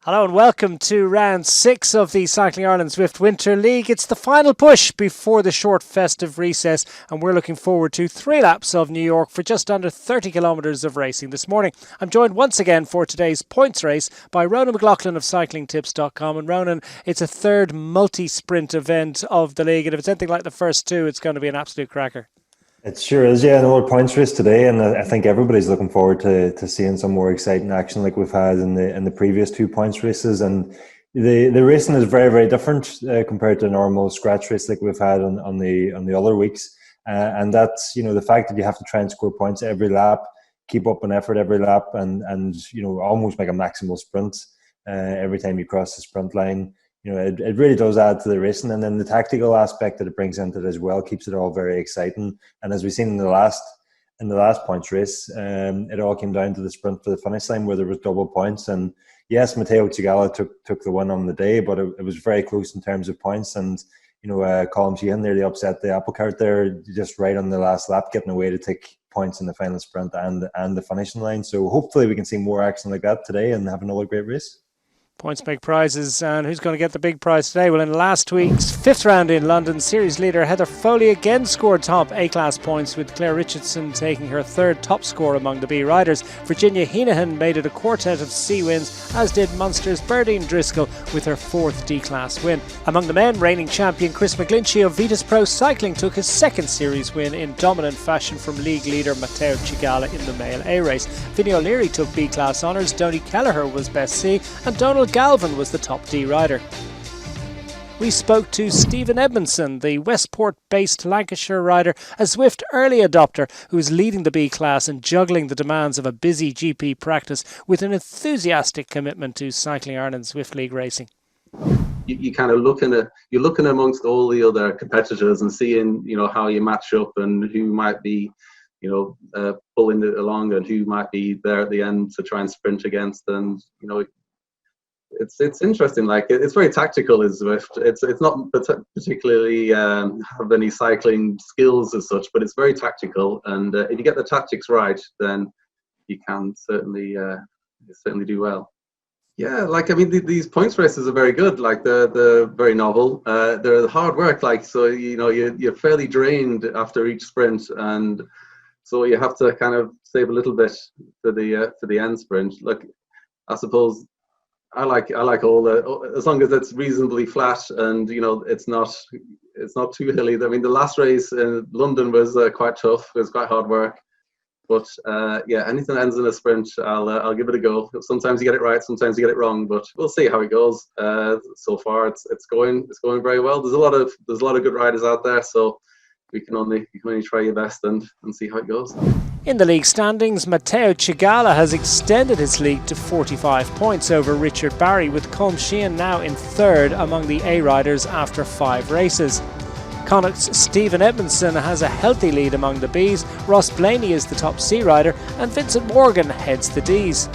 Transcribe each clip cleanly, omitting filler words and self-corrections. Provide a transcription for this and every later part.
Hello and welcome to round 6 of the Cycling Ireland Zwift Winter League. It's the final push before the short festive recess, and we're looking forward to 3 laps of New York for just under 30 kilometres of racing this morning. I'm joined once again for today's points race by Ronan McLaughlin of cyclingtips.com. And Ronan, it's a third multi-sprint event of the league, and if it's anything like the first two, it's going to be an absolute cracker. It sure is, yeah. Another points race today, and I think everybody's looking forward to seeing some more exciting action like we've had in the previous 2 points races. And the racing is very, very different compared to a normal scratch race like we've had on the other weeks. And that's, the fact that you have to try and score points every lap, keep up an effort every lap, and almost make a maximal sprint every time you cross the sprint line. It really does add to the racing, and then the tactical aspect that it brings into it as well keeps it all very exciting. And as we've seen in the last points race, it all came down to the sprint for the finish line where there was double points. And yes, Matteo Cigala took the win on the day, but it was very close in terms of points. And Colin Sheehan nearly upset the apple cart there, just right on the last lap, getting away to take points in the final sprint and the finishing line. So hopefully we can see more action like that today and have another great race. Points make prizes, and who's going to get the big prize today? Well, in last week's 5th round in London, series leader Heather Foley again scored top A-class points, with Claire Richardson taking her 3rd top score among the B riders. Virginia Heenahan made it a quartet of C wins, as did Munster's Berdine Driscoll with her 4th D-class win. Among the men, reigning champion Chris McGlinchey of Vitus Pro Cycling took his 2nd series win in dominant fashion from league leader Matteo Cigala in the male A race. Vinny O'Leary took B-class honours, Donny Kelleher was best C, and Donald Galvin was the top D rider. We spoke to Stephen Edmondson, the Westport-based Lancashire rider, a Zwift early adopter who is leading the B class and juggling the demands of a busy GP practice with an enthusiastic commitment to Cycling Ireland Zwift League racing. You kind of you're looking amongst all the other competitors and seeing, how you match up and who might be, pulling it along and who might be there at the end to try and sprint against. And, it's interesting. Like, it's very tactical in Zwift. It's not particularly have any cycling skills as such, but it's very tactical. And if you get the tactics right, then you can certainly do well. Yeah, these points races are very good. Like, they're very novel. They're hard work. Like, so you're fairly drained after each sprint, and so you have to kind of save a little bit for the end sprint. Look, I suppose I like all as long as it's reasonably flat and it's not too hilly. I mean, the last race in London was quite tough. It was quite hard work. But anything that ends in a sprint, I'll give it a go. Sometimes you get it right, sometimes you get it wrong, but we'll see how it goes. So far, it's going very well. There's a lot of good riders out there, so you can only try your best and see how it goes. In the league standings, Matteo Cigala has extended his lead to 45 points over Richard Barry, with Colm Sheehan now in 3rd among the A riders after 5 races. Connacht's Stephen Edmondson has a healthy lead among the Bs, Ross Blaney is the top C rider, and Vincent Morgan heads the Ds.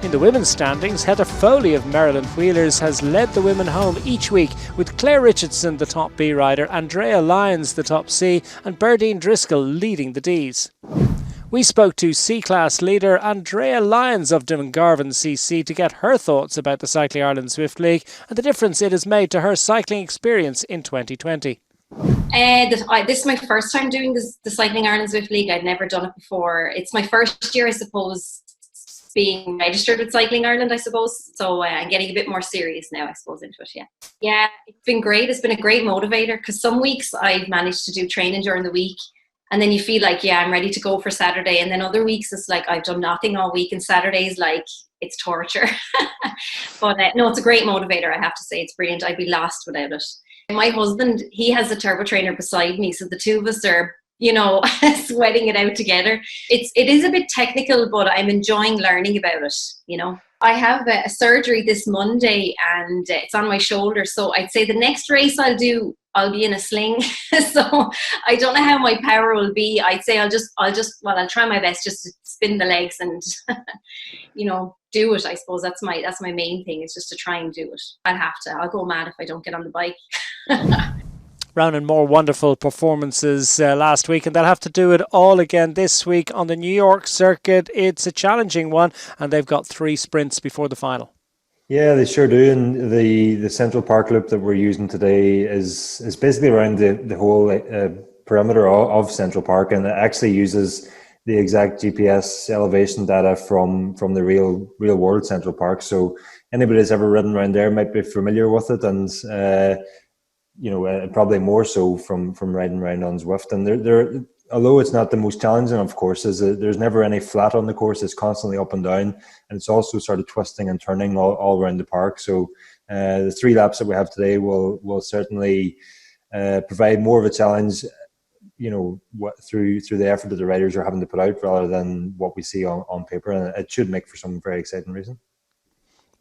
In the women's standings, Heather Foley of Maryland Wheelers has led the women home each week, with Claire Richardson the top B rider, Andrea Lyons the top C, and Berdine Driscoll leading the Ds. We spoke to C-Class leader Andrea Lyons of Dungarvan CC to get her thoughts about the Cycling Ireland Zwift League and the difference it has made to her cycling experience in 2020. This is my first time doing the Cycling Ireland Zwift League. I'd never done it before. It's my first year, I suppose, being registered with Cycling Ireland, I suppose. So I'm getting a bit more serious now, I suppose, into it, Yeah, it's been great. It's been a great motivator, because some weeks I've managed to do training during the week, and then you feel like, I'm ready to go for Saturday. And then other weeks it's like I've done nothing all week, and Saturday's like, it's torture. But no, it's a great motivator, I have to say. It's brilliant. I'd be lost without it. And my husband, he has a turbo trainer beside me, so the two of us are, sweating it out together. It is a bit technical, but I'm enjoying learning about it, I have a surgery this Monday, and it's on my shoulder. So I'd say the next race I'll be in a sling. So I don't know how my power will be. I'd say I'll try my best just to spin the legs and, do it. I suppose that's my main thing, is just to try and do it. I'll go mad if I don't get on the bike. Round and more wonderful performances last week, and they'll have to do it all again this week on the New York circuit. It's a challenging one, and they've got 3 sprints before the final. Yeah, they sure do. And the Central Park loop that we're using today is basically around the whole perimeter of Central Park, and it actually uses the exact GPS elevation data from the real world Central Park. So anybody that's ever ridden around there might be familiar with it, and probably more so from riding around on Zwift. And there, although it's not the most challenging of courses, there's never any flat on the course. It's constantly up and down, and it's also sort of twisting and turning all around the park. So the 3 laps that we have today will certainly provide more of a challenge, through the effort that the riders are having to put out, rather than what we see on paper, and it should make for some very exciting racing.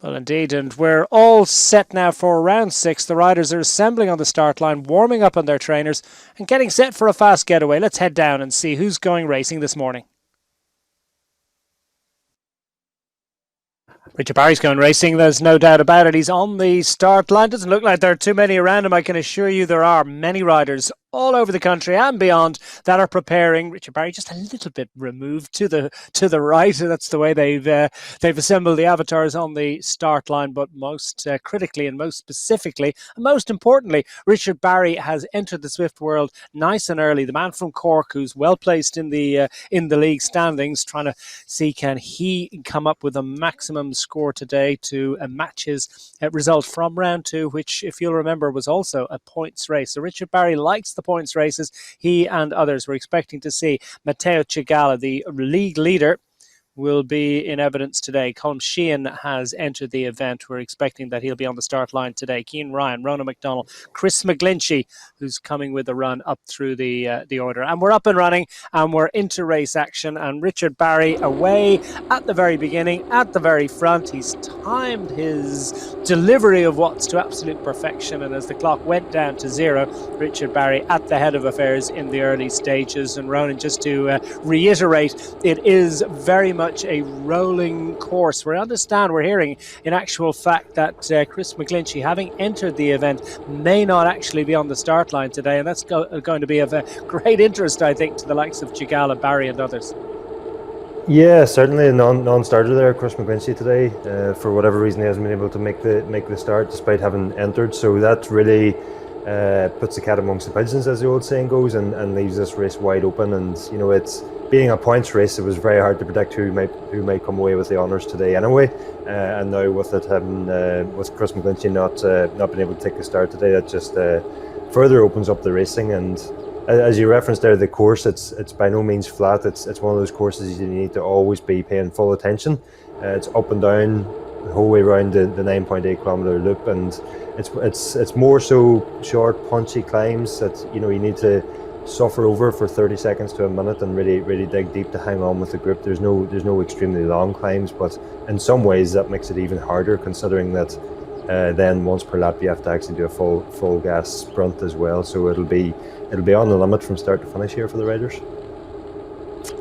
Well, indeed, and we're all set now for round 6. The riders are assembling on the start line, warming up on their trainers, and getting set for a fast getaway. Let's head down and see who's going racing this morning. Richard Barry's going racing, there's no doubt about it. He's on the start line. Doesn't look like there are too many around him. I can assure you there are many riders all over the country and beyond that are preparing. Richard Barry just a little bit removed to the right. That's the way they've assembled the avatars on the start line. But most critically and most specifically and most importantly, Richard Barry has entered the Zwift world nice and early. The man from Cork, who's well placed in the league standings, trying to see can he come up with a maximum score today to match his result from round 2, which, if you'll remember, was also a points race. So Richard Barry likes the points races. He and others were expecting to see Matteo Cigala, the league leader, will be in evidence today. Colm Sheehan has entered the event. We're expecting that he'll be on the start line today. Cian Ryan, Ronan McDonald, Chris McGlinchey, who's coming with a run up through the order. And we're up and running, and we're into race action. And Richard Barry away at the very beginning, at the very front. He's timed his delivery of watts to absolute perfection. And as the clock went down to 0, Richard Barry at the head of affairs in the early stages. And Ronan, just to reiterate, it is very much a rolling course. We're hearing in actual fact that Chris McGlinchey, having entered the event, may not actually be on the start line today, and that's going to be of great interest, I think, to the likes of Cigala, Barry and others. Yeah, certainly a non-starter there, Chris McGlinchey today. For whatever reason, he hasn't been able to make the start despite having entered. So that really puts the cat amongst the pigeons, as the old saying goes, and leaves this race wide open. And it's being a points race, it was very hard to predict who might come away with the honours today anyway. And now with it having with Chris McGlinchey not being able to take the start today, that just further opens up the racing. And as you referenced there, the course, it's by no means flat. It's one of those courses you need to always be paying full attention. It's up and down the whole way around the 9.8 kilometre loop, and it's more so short, punchy climbs that you need to suffer over for 30 seconds to a minute and really dig deep to hang on with the group. There's no extremely long climbs, but in some ways that makes it even harder, considering that then once per lap you have to actually do a full gas sprint as well. So it'll be on the limit from start to finish here for the riders.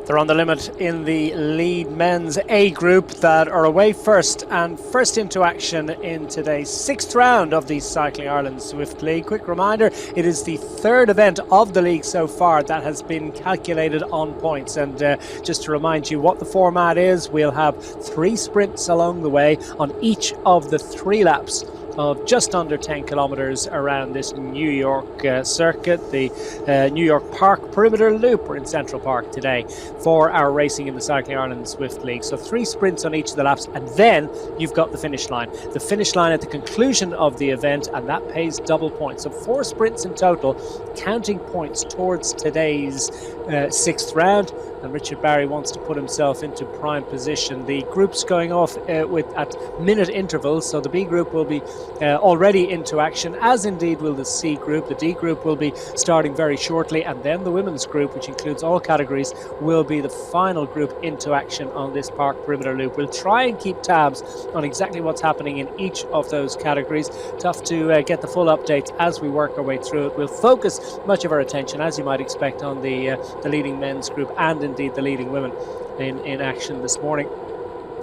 They're on the limit in the lead men's A group that are away first into action in today's 6th round of the Cycling Ireland Zwift League. Quick reminder, it is the 3rd event of the league so far that has been calculated on points. And just to remind you what the format is, we'll have 3 sprints along the way on each of the 3 laps of just under 10 kilometres around this New York circuit, the New York Park Perimeter Loop. We're in Central Park today for our racing in the Cycling Ireland Zwift League. So 3 sprints on each of the laps, and then you've got the finish line. The finish line at the conclusion of the event, and that pays double points. So 4 sprints in total, counting points towards today's 6th round. And Richard Barry wants to put himself into prime position. The group's going off at minute intervals, so the B group will be already into action, as indeed will the C group. The D group will be starting very shortly, and then the women's group, which includes all categories, will be the final group into action on this Park Perimeter Loop. We'll try and keep tabs on exactly what's happening in each of those categories. Tough to get the full updates as we work our way through it. We'll focus much of our attention, as you might expect, on the leading men's group and indeed the leading women in action this morning.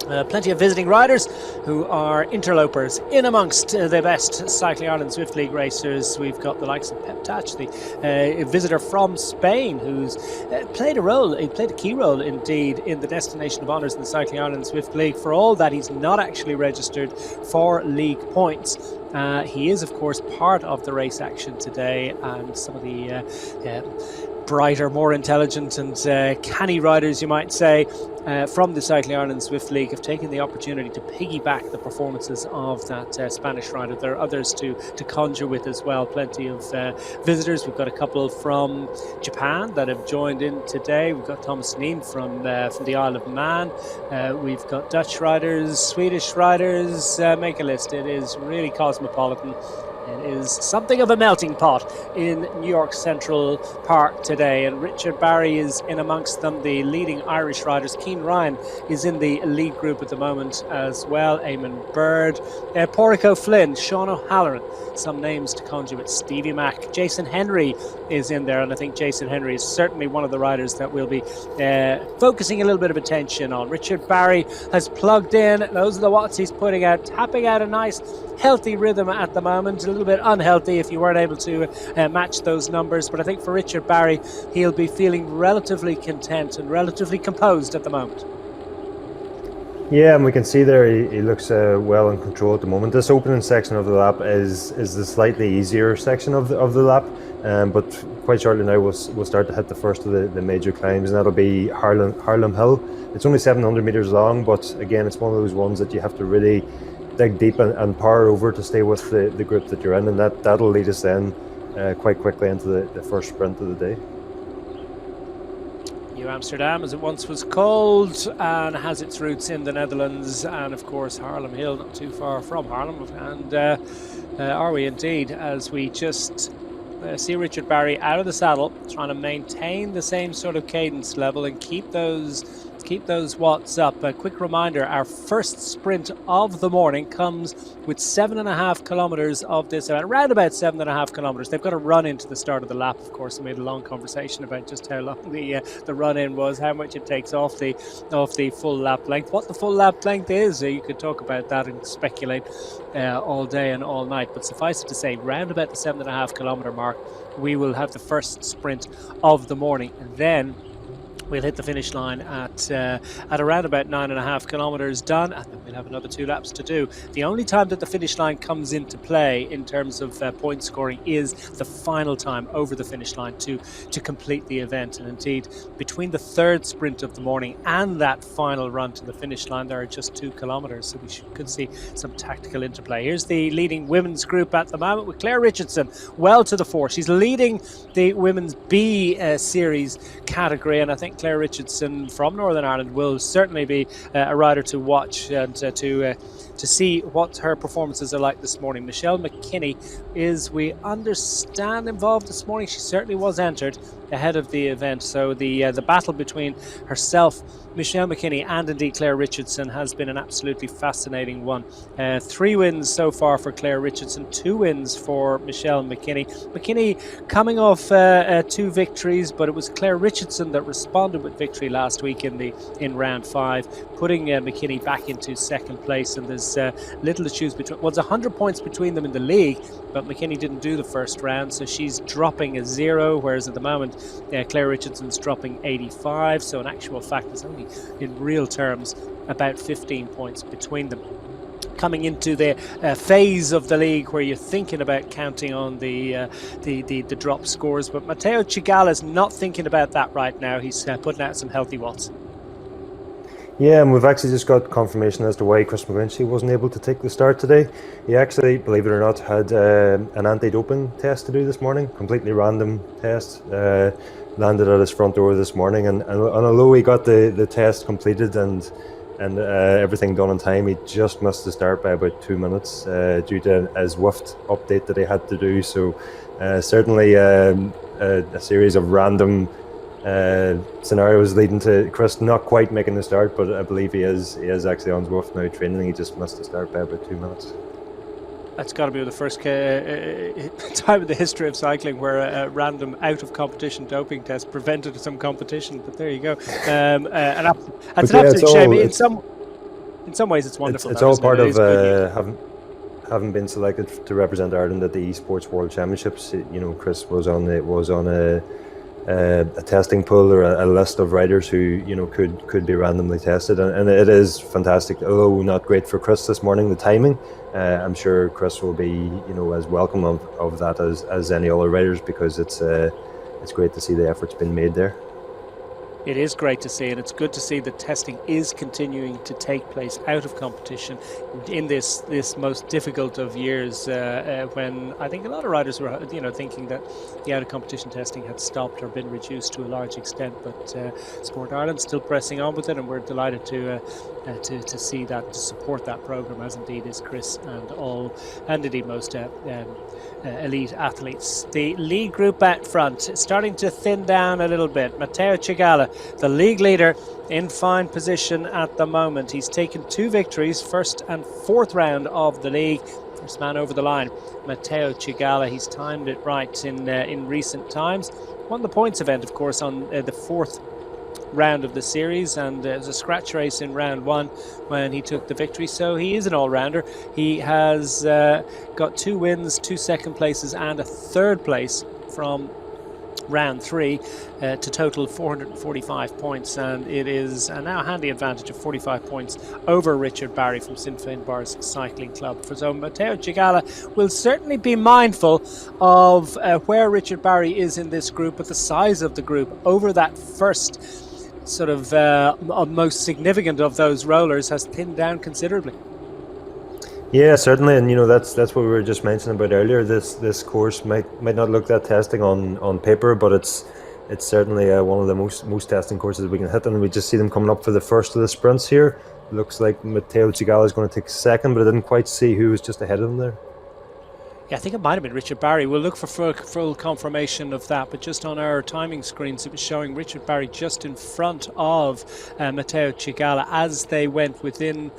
Plenty of visiting riders who are interlopers in amongst the best Cycling Ireland Zwift League racers. We've got the likes of Pep Touch, the visitor from Spain, who's played a key role indeed in the Destination of Honours in the Cycling Ireland Zwift League. For all that, he's not actually registered for league points. He is, of course, part of the race action today, and some of the brighter, more intelligent and canny riders, you might say, from the Cycling Ireland Zwift League have taken the opportunity to piggyback the performances of that Spanish rider. There are others to conjure with as well. Plenty of visitors. We've got a couple from Japan that have joined in today. We've got Thomas Neen from the Isle of Man. We've got Dutch riders, Swedish riders. Make a list. It is really cosmopolitan. It is something of a melting pot in New York Central Park today, and Richard Barry is in amongst them. The leading Irish riders, Cian Ryan, is in the lead group at the moment as well. Eamon Bird, Pádraig Flynn, Sean O'Halloran, some names to conjure with. Stevie Mack, Jason Henry is in there, and I think Jason Henry is certainly one of the riders that we'll be focusing a little bit of attention on. Richard Barry has plugged in. Those are the watts he's putting out, tapping out a nice healthy rhythm at the moment. A little bit unhealthy if you weren't able to match those numbers, but I think for Richard Barry, he'll be feeling relatively content and relatively composed at the moment. Yeah, and we can see there he looks well in control at the moment. This opening section of the lap is the slightly easier section of the lap, but quite shortly now we'll start to hit the first of the major climbs, and that'll be Harlem Hill. It's only 700 meters long, but again, it's one of those ones that you have to really dig deep and power over to stay with the group that you're in, and that'll lead us then quite quickly into the first sprint of the day. New Amsterdam, as it once was called, and has its roots in the Netherlands, and of course Harlem Hill, not too far from Harlem, and are we indeed, as we just see Richard Barry out of the saddle, trying to maintain the same sort of cadence level and keep those watts up. A quick reminder, our first sprint of the morning comes with 7.5 kilometres of this event, around about 7.5 kilometres. They've got to run into the start of the lap, of course. We made a long conversation about just how long the run-in was, how much it takes off the full lap length. What the full lap length is, you could talk about that and speculate all day and all night, but suffice it to say, round about the 7.5 kilometre mark, we will have the first sprint of the morning, and then we'll hit the finish line at around about 9.5 kilometres done, and then we'll have another 2 laps to do. The only time that the finish line comes into play in terms of point scoring is the final time over the finish line to complete the event. And indeed, between the third sprint of the morning and that final run to the finish line, there are just 2 kilometres, so we could see some tactical interplay. Here's the leading women's group at the moment, with Claire Richardson well to the fore. She's leading the women's B series category, and I think Claire Richardson from Northern Ireland will certainly be a rider to watch and to see what her performances are like this morning. Michelle McKinney is, we understand, involved this morning. She certainly was entered ahead of the event, so the battle between herself, Michelle McKinney, and indeed Claire Richardson has been an absolutely fascinating one. 3 wins so far for Claire Richardson, 2 wins for Michelle McKinney. McKinney coming off 2 victories, but it was Claire Richardson that responded with victory last week in round 5, putting McKinney back into second place, and there's little to choose between. Well, it's 100 points between them in the league, but McKinney didn't do the first round, so she's dropping a 0, whereas at the moment Claire Richardson's dropping 85, so in actual fact there's only in real terms about 15 points between them. Coming into the phase of the league where you're thinking about counting on the drop scores, but Matteo Cigala's not thinking about that right now. He's putting out some healthy watts. Yeah, and we've actually just got confirmation as to why Chris McGlinchey wasn't able to take the start today. He actually, believe it or not, had an anti-doping test to do this morning, completely random test, landed at his front door this morning, and although he got the test completed and everything done on time, he just missed the start by about 2 minutes due to a Zwift update that he had to do. So certainly a series of random scenarios leading to Chris not quite making the start, but I believe he is actually on Zwift now training. He just missed the start by about 2 minutes. That's got to be the first time in the history of cycling where a random out-of-competition doping test prevented some competition. But there you go. That's an absolute shame. in some ways it's wonderful. It's all part of having been selected to represent Ireland at the Esports World Championships. Chris was on a testing pool or a list of riders who could be randomly tested, and it is fantastic. Although not great for Chris this morning, the timing. I'm sure Chris will be as welcome of that as any other riders, because it's great to see the efforts being made there. It is great to see, and it's good to see that testing is continuing to take place out of competition in this most difficult of years, when I think a lot of riders were thinking that the out of competition testing had stopped or been reduced to a large extent, but Sport Ireland still pressing on with it, and we're delighted to see that, to support that programme, as indeed is Chris and indeed most elite athletes. The lead group out front starting to thin down a little bit. Matteo Cigala, the league leader, in fine position at the moment. He's taken 2 victories, first and fourth round of the league. First man over the line, Matteo Cigala. He's timed it right in recent times. Won the points event, of course, on the fourth round of the series, and it was a scratch race in round 1 when he took the victory, so he is an all-rounder. He has got 2 wins, 2 second places and a third place from round 3 to total 445 points, and it is a now handy advantage of 45 points over Richard Barry from Sinn Féin Bars Cycling Club. So Matteo Cigala will certainly be mindful of where Richard Barry is in this group, but the size of the group over that first sort of most significant of those rollers has thinned down considerably. Yeah, certainly, and that's what we were just mentioning about earlier. This course might not look that testing on paper, but it's certainly one of the most testing courses we can hit, and we just see them coming up for the first of the sprints here. Looks like Matteo Cigala is going to take second, but I didn't quite see who was just ahead of him there. Yeah, I think it might have been Richard Barry. We'll look for full confirmation of that, but just on our timing screens it was showing Richard Barry just in front of Matteo Cigala as they went within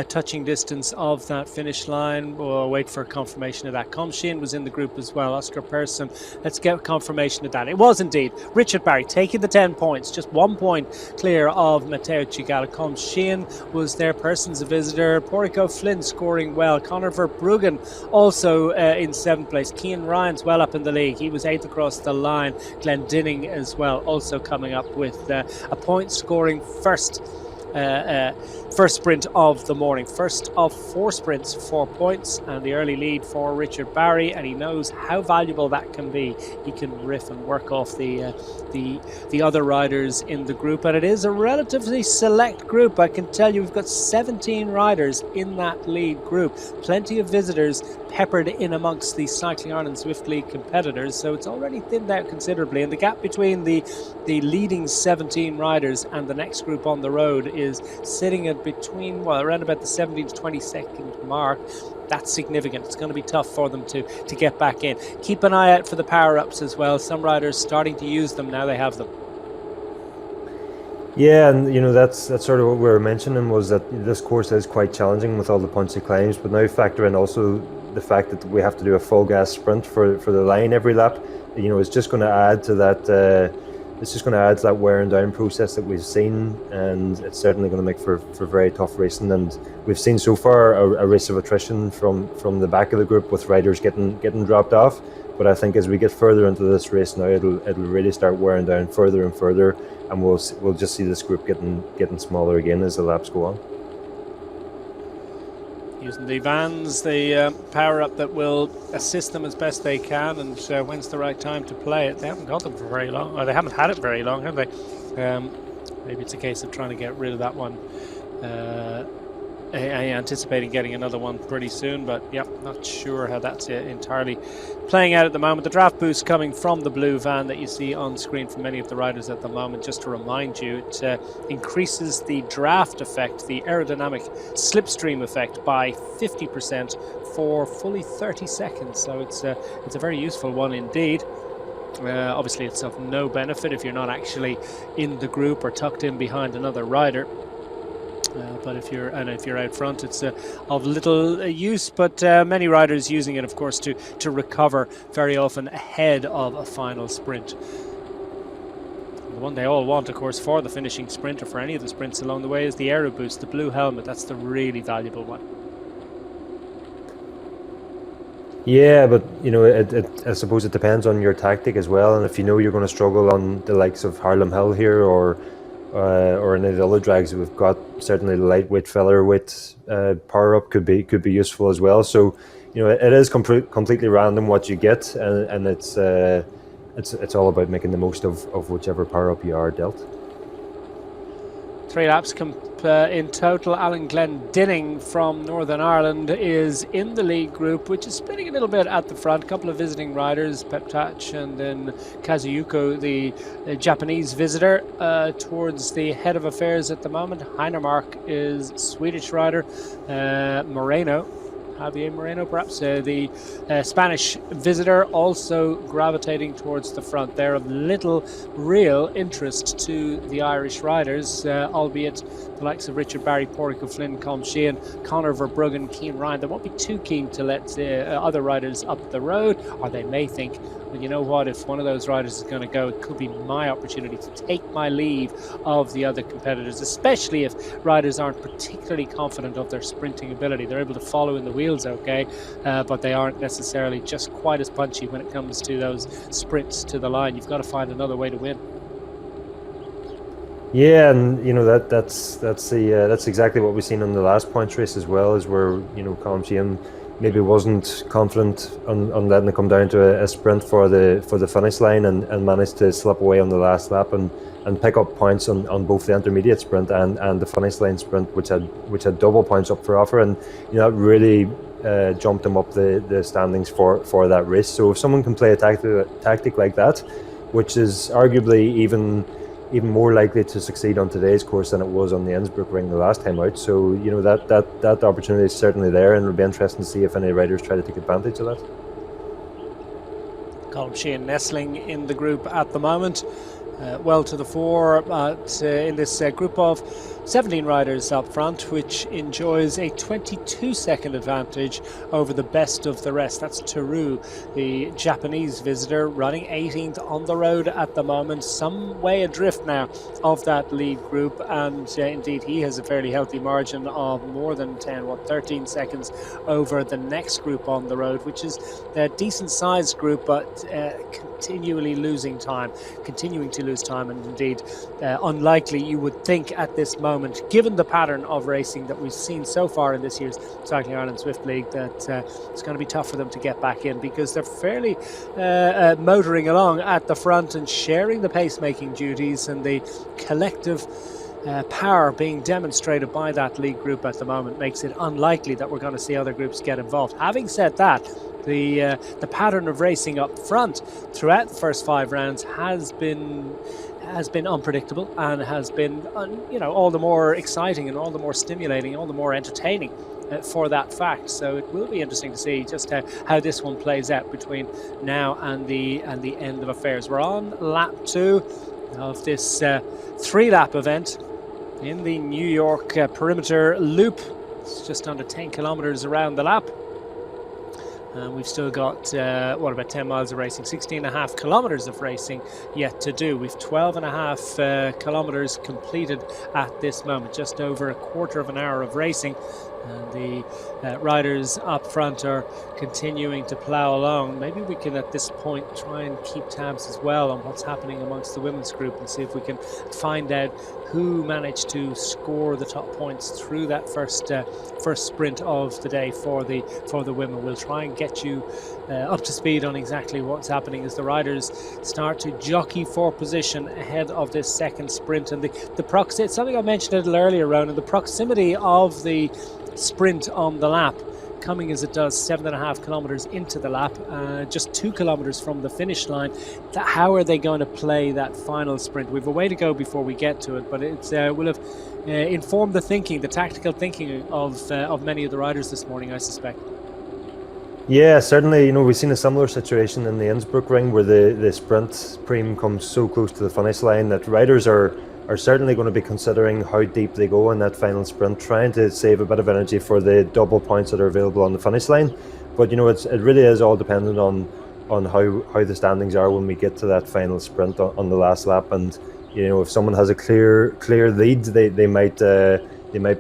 touching distance of that finish line. We'll wait for confirmation of that. Com Sheehan was in the group as well, Oscar Persson. Let's get confirmation of that. It was indeed Richard Barry taking the 10 points, just 1 point clear of Matteo Cigala. Com Sheehan was there, Person's a visitor. Porrico Flynn scoring well. Conor Verbruggen also in 7th place. Cian Ryan's well up in the league. He was 8th across the line. Glendinning as well, also coming up with a point scoring first sprint of the morning. First of 4 sprints, 4 points, and the early lead for Richard Barry, and he knows how valuable that can be. He can riff and work off the other riders in the group, and it is a relatively select group. I can tell you we've got 17 riders in that lead group. Plenty of visitors peppered in amongst the Cycling Ireland Zwift League competitors, so it's already thinned out considerably, and the gap between the leading 17 riders and the next group on the road is sitting at between, around about the 17 to 22nd mark. That's significant. It's going to be tough for them to get back in. Keep an eye out for the power-ups as well. Some riders starting to use them now they have them. Yeah, and that's sort of what we were mentioning, was that this course is quite challenging with all the punchy climbs, but now factor in also the fact that we have to do a full gas sprint for the line every lap. It's just going to add to that. It's just going to add to that wear and down process that we've seen, and it's certainly going to make for very tough racing. And we've seen so far a race of attrition from the back of the group, with riders getting dropped off. But I think as we get further into this race now, it'll really start wearing down further and further, and we'll just see this group getting smaller again as the laps go on. Using the vans, the power up that will assist them as best they can, and when's the right time to play it? They haven't got them for very long, or they haven't had it very long, have they? Maybe it's a case of trying to get rid of that one. Anticipating getting another one pretty soon, but yeah, not sure how that's entirely playing out at the moment. The draft boost coming from the blue van that you see on screen for many of the riders at the moment. Just to remind you, it increases the draft effect, the aerodynamic slipstream effect, by 50% for fully 30 seconds. So it's a very useful one indeed. Obviously it's of no benefit if you're not actually in the group or tucked in behind another rider. But if you're out front, it's of little use. But many riders using it, of course, to recover very often ahead of a final sprint. The one they all want, of course, for the finishing sprint or for any of the sprints along the way is the Aero Boost, the blue helmet. That's the really valuable one. Yeah, but I suppose it depends on your tactic as well. And if you know you're going to struggle on the likes of Harlem Hill here or any of the other drags that we've got, certainly the lightweight featherweight power up could be useful as well. So it is completely random what you get, and it's all about making the most of whichever power up you are dealt. 3 laps in total. Alan Glendinning from Northern Ireland is in the lead group, which is spinning a little bit at the front. A couple of visiting riders, Peptach and then Kazuyuko, the Japanese visitor, towards the head of affairs at the moment. Heinermark is Swedish rider. Javier Moreno, perhaps, the Spanish visitor, also gravitating towards the front. They're of little real interest to the Irish riders, albeit the likes of Richard Barry, Pádraig O'Flynn, Colm Sheehan, Conor Verbruggen, Cian Ryan. They won't be too keen to let other riders up the road, or they may think, well, you know what, if one of those riders is going to go, it could be my opportunity to take my leave of the other competitors, especially if riders aren't particularly confident of their sprinting ability. They're able to follow in the wheels okay, but they aren't necessarily just quite as punchy when it comes to those sprints to the line. You've got to find another way to win. Yeah, and that's exactly what we've seen on the last points race as well, is where Colm Sheehan maybe wasn't confident on letting it come down to a sprint for the finish line, and managed to slip away on the last lap and pick up points on both the intermediate sprint and the finish line sprint, which had double points up for offer, and that really jumped him up the standings for that race. So if someone can play a tactic like that, which is arguably even more likely to succeed on today's course than it was on the Innsbruck ring the last time out. So that opportunity is certainly there, and it'll be interesting to see if any riders try to take advantage of that. Colm Sheehan nestling in the group at the moment, well to the fore in this group of 17 riders up front, which enjoys a 22-second advantage over the best of the rest. That's Teru, the Japanese visitor, running 18th on the road at the moment, some way adrift now of that lead group, and indeed he has a fairly healthy margin of more than 13 seconds over the next group on the road, which is a decent sized group, but continuing to lose time, and indeed unlikely, you would think, at this moment, given the pattern of racing that we've seen so far in this year's Cycling Ireland Zwift League, that it's going to be tough for them to get back in, because they're fairly motoring along at the front and sharing the pacemaking duties, and the collective power being demonstrated by that lead group at the moment makes it unlikely that we're going to see other groups get involved. Having said that, the pattern of racing up front throughout the first 5 rounds has been unpredictable, and has been all the more exciting and all the more stimulating, all the more entertaining for that fact. So it will be interesting to see just how this one plays out between now and the end of affairs. We're on lap 2 of this 3-lap event in the New York perimeter loop. It's just under 10 kilometers around the lap. And we've still got, about 10 miles of racing, 16.5 kilometres of racing yet to do. We've 12.5 kilometres completed at this moment, just over a quarter of an hour of racing. And the riders up front are continuing to plough along. Maybe we can, at this point, try and keep tabs as well on what's happening amongst the women's group, and see if we can find out who managed to score the top points through that first sprint of the day for the women. We'll try and get you up to speed on exactly what's happening as the riders start to jockey for position ahead of this second sprint. And the proximity, something I mentioned a little earlier, Ronan, the proximity of the sprint on the lap, coming as it does 7.5 kilometers into the lap, just 2 kilometers from the finish line. How are they going to play that final sprint? We've a way to go before we get to it, but it will have informed the tactical thinking of many of the riders this morning, I suspect. Yeah, certainly. We've seen a similar situation in the Innsbruck ring, where the sprint preem comes so close to the finish line that riders are certainly going to be considering how deep they go in that final sprint, trying to save a bit of energy for the double points that are available on the finish line. But it really is all dependent on how the standings are when we get to that final sprint on the last lap. And if someone has a clear lead, they might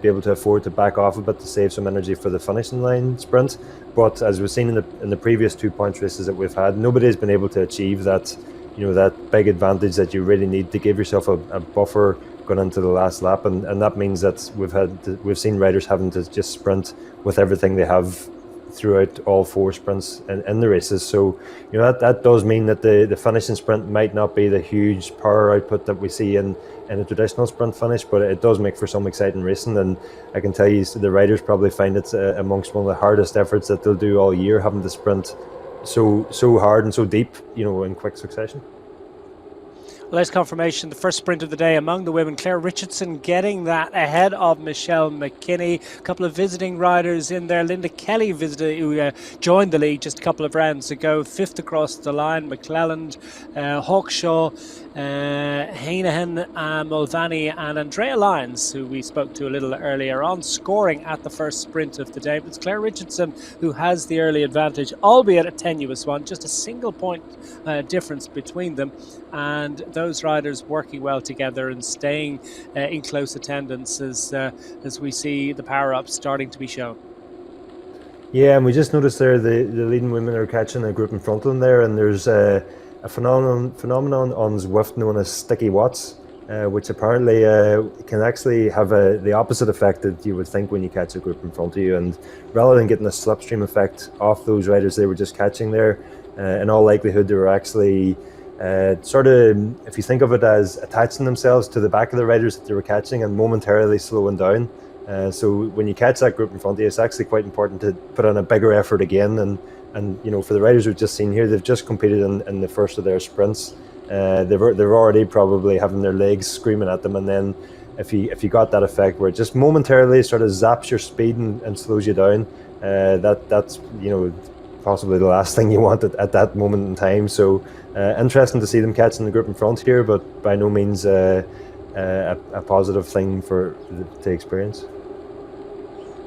be able to afford to back off a bit to save some energy for the finishing line sprint. But as we've seen in the previous 2 points races that we've had, nobody's been able to achieve that that big advantage that you really need to give yourself a buffer going into the last lap, and that means that we've seen riders having to just sprint with everything they have throughout all 4 sprints in the races. So that does mean that the finishing sprint might not be the huge power output that we see in a traditional sprint finish, but it does make for some exciting racing. And I can tell you, the riders probably find it's amongst one of the hardest efforts that they'll do all year, having to sprint so hard and so deep, in quick succession. Well, there's confirmation. The first sprint of the day among the women. Claire Richardson getting that ahead of Michelle McKinney. A couple of visiting riders in there. Linda Kelly who joined the lead just a couple of rounds ago. 5th across the line. McClelland, Hawkshaw, Hainahan, Mulvaney and Andrea Lyons, who we spoke to a little earlier on, scoring at the first sprint of the day. But it's Claire Richardson who has the early advantage, albeit a tenuous one, just a single point difference between them. And those riders working well together and staying in close attendance as we see the power-ups starting to be shown. Yeah, and we just noticed there the leading women are catching a group in front of them there, and there's a phenomenon on Zwift known as sticky watts, which apparently can actually have the opposite effect that you would think when you catch a group in front of you. And rather than getting a slipstream effect off those riders they were just catching there, in all likelihood they were actually sort of, if you think of it as attaching themselves to the back of the riders that they were catching and momentarily slowing down. So when you catch that group in front of you, it's actually quite important to put in a bigger effort again. And for the riders we've just seen here, they've just competed in the first of their sprints. They're already probably having their legs screaming at them, and then if you got that effect where it just momentarily sort of zaps your speed and slows you down, that's possibly the last thing you want at that moment in time. So interesting to see them catching the group in front here, but by no means a positive thing to experience.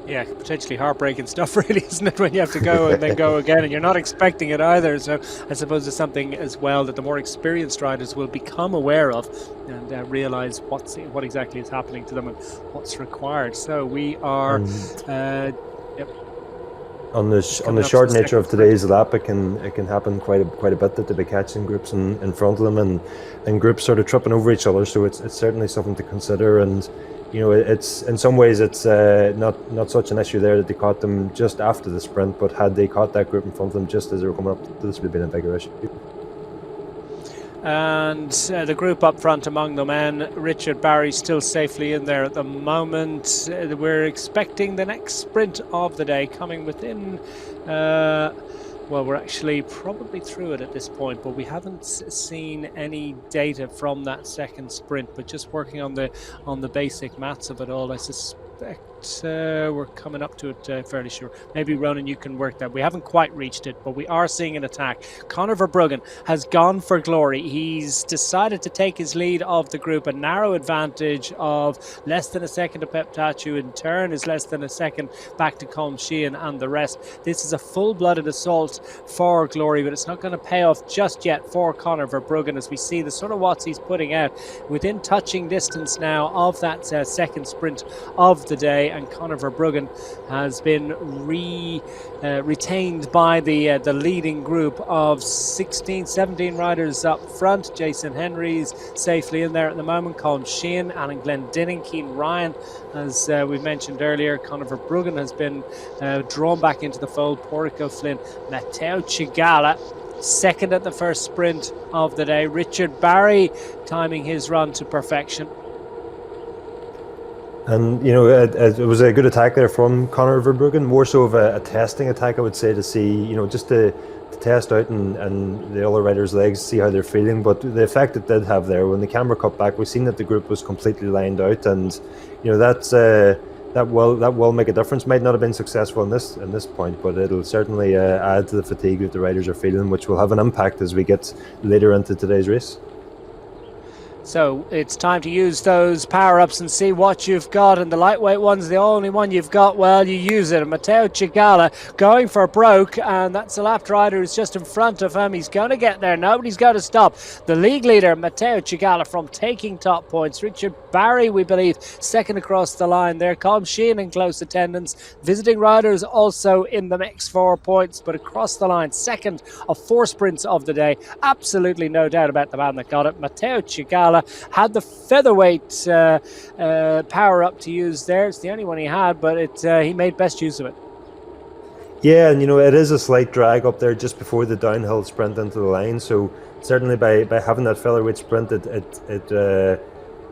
Yeah, potentially heartbreaking stuff, really, isn't it, when you have to go and then go again, and you're not expecting it either. So I suppose it's something as well that the more experienced riders will become aware of and realise what exactly is happening to them and what's required. So we are... On the short nature of today's lap, it can happen quite a bit that they'll be catching groups in front of them and groups sort of tripping over each other. So it's certainly something to consider. And it's in some ways it's not such an issue there that they caught them just after the sprint, but had they caught that group in front of them just as they were coming up, this would have been a bigger issue. And the group up front among the men, Richard Barry still safely in there at the moment. We're expecting the next sprint of the day coming within, we're actually probably through it at this point, but we haven't seen any data from that second sprint, but just working on the basic maths of it all, I suspect we're coming up to it fairly sure. Maybe Ronan, you can work that. We haven't quite reached it, but we are seeing an attack. Conor Verbruggen has gone for glory. He's decided to take his lead of the group, a narrow advantage of less than a second to Pep Tachu, in turn is less than a second back to Colm Sheehan and the rest. This is a full-blooded assault for glory, but it's not going to pay off just yet for Conor Verbruggen, as we see the sort of watts he's putting out within touching distance now of that second sprint of the day. And Conor Verbruggen has been retained by the leading group of 17 riders up front. Jason Henry's safely in there at the moment. Colm Sheehan, Alan Glendinning, Cian Ryan, as we mentioned earlier. Conor Verbruggen has been drawn back into the fold. Porrico Flynn, Matteo Chigala second at the first sprint of the day. Richard Barry timing his run to perfection. And it was a good attack there from Conor Verbruggen, more so of a testing attack, I would say, to see, just to test out and the other riders' legs, see how they're feeling. But the effect it did have there, when the camera cut back, we've seen that the group was completely lined out, and that will make a difference. Might not have been successful in this point, but it'll certainly add to the fatigue that the riders are feeling, which will have an impact as we get later into today's race. So it's time to use those power-ups and see what you've got. And the lightweight one's the only one you've got. Well, you use it. And Matteo Cigala going for broke, and that's the lap rider who's just in front of him. He's going to get there. Nobody's going to stop the league leader, Matteo Cigala, from taking top points. Richard Barry, we believe, second across the line there. Colm Sheehan in close attendance. Visiting riders also in the mix for points, but across the line, second of 4 sprints of the day. Absolutely no doubt about the man that got it. Matteo Cigala had the featherweight power up to use there. It's the only one he had, but he made best use of it. Yeah, and it is a slight drag up there just before the downhill sprint into the line. So certainly by having that featherweight sprint, it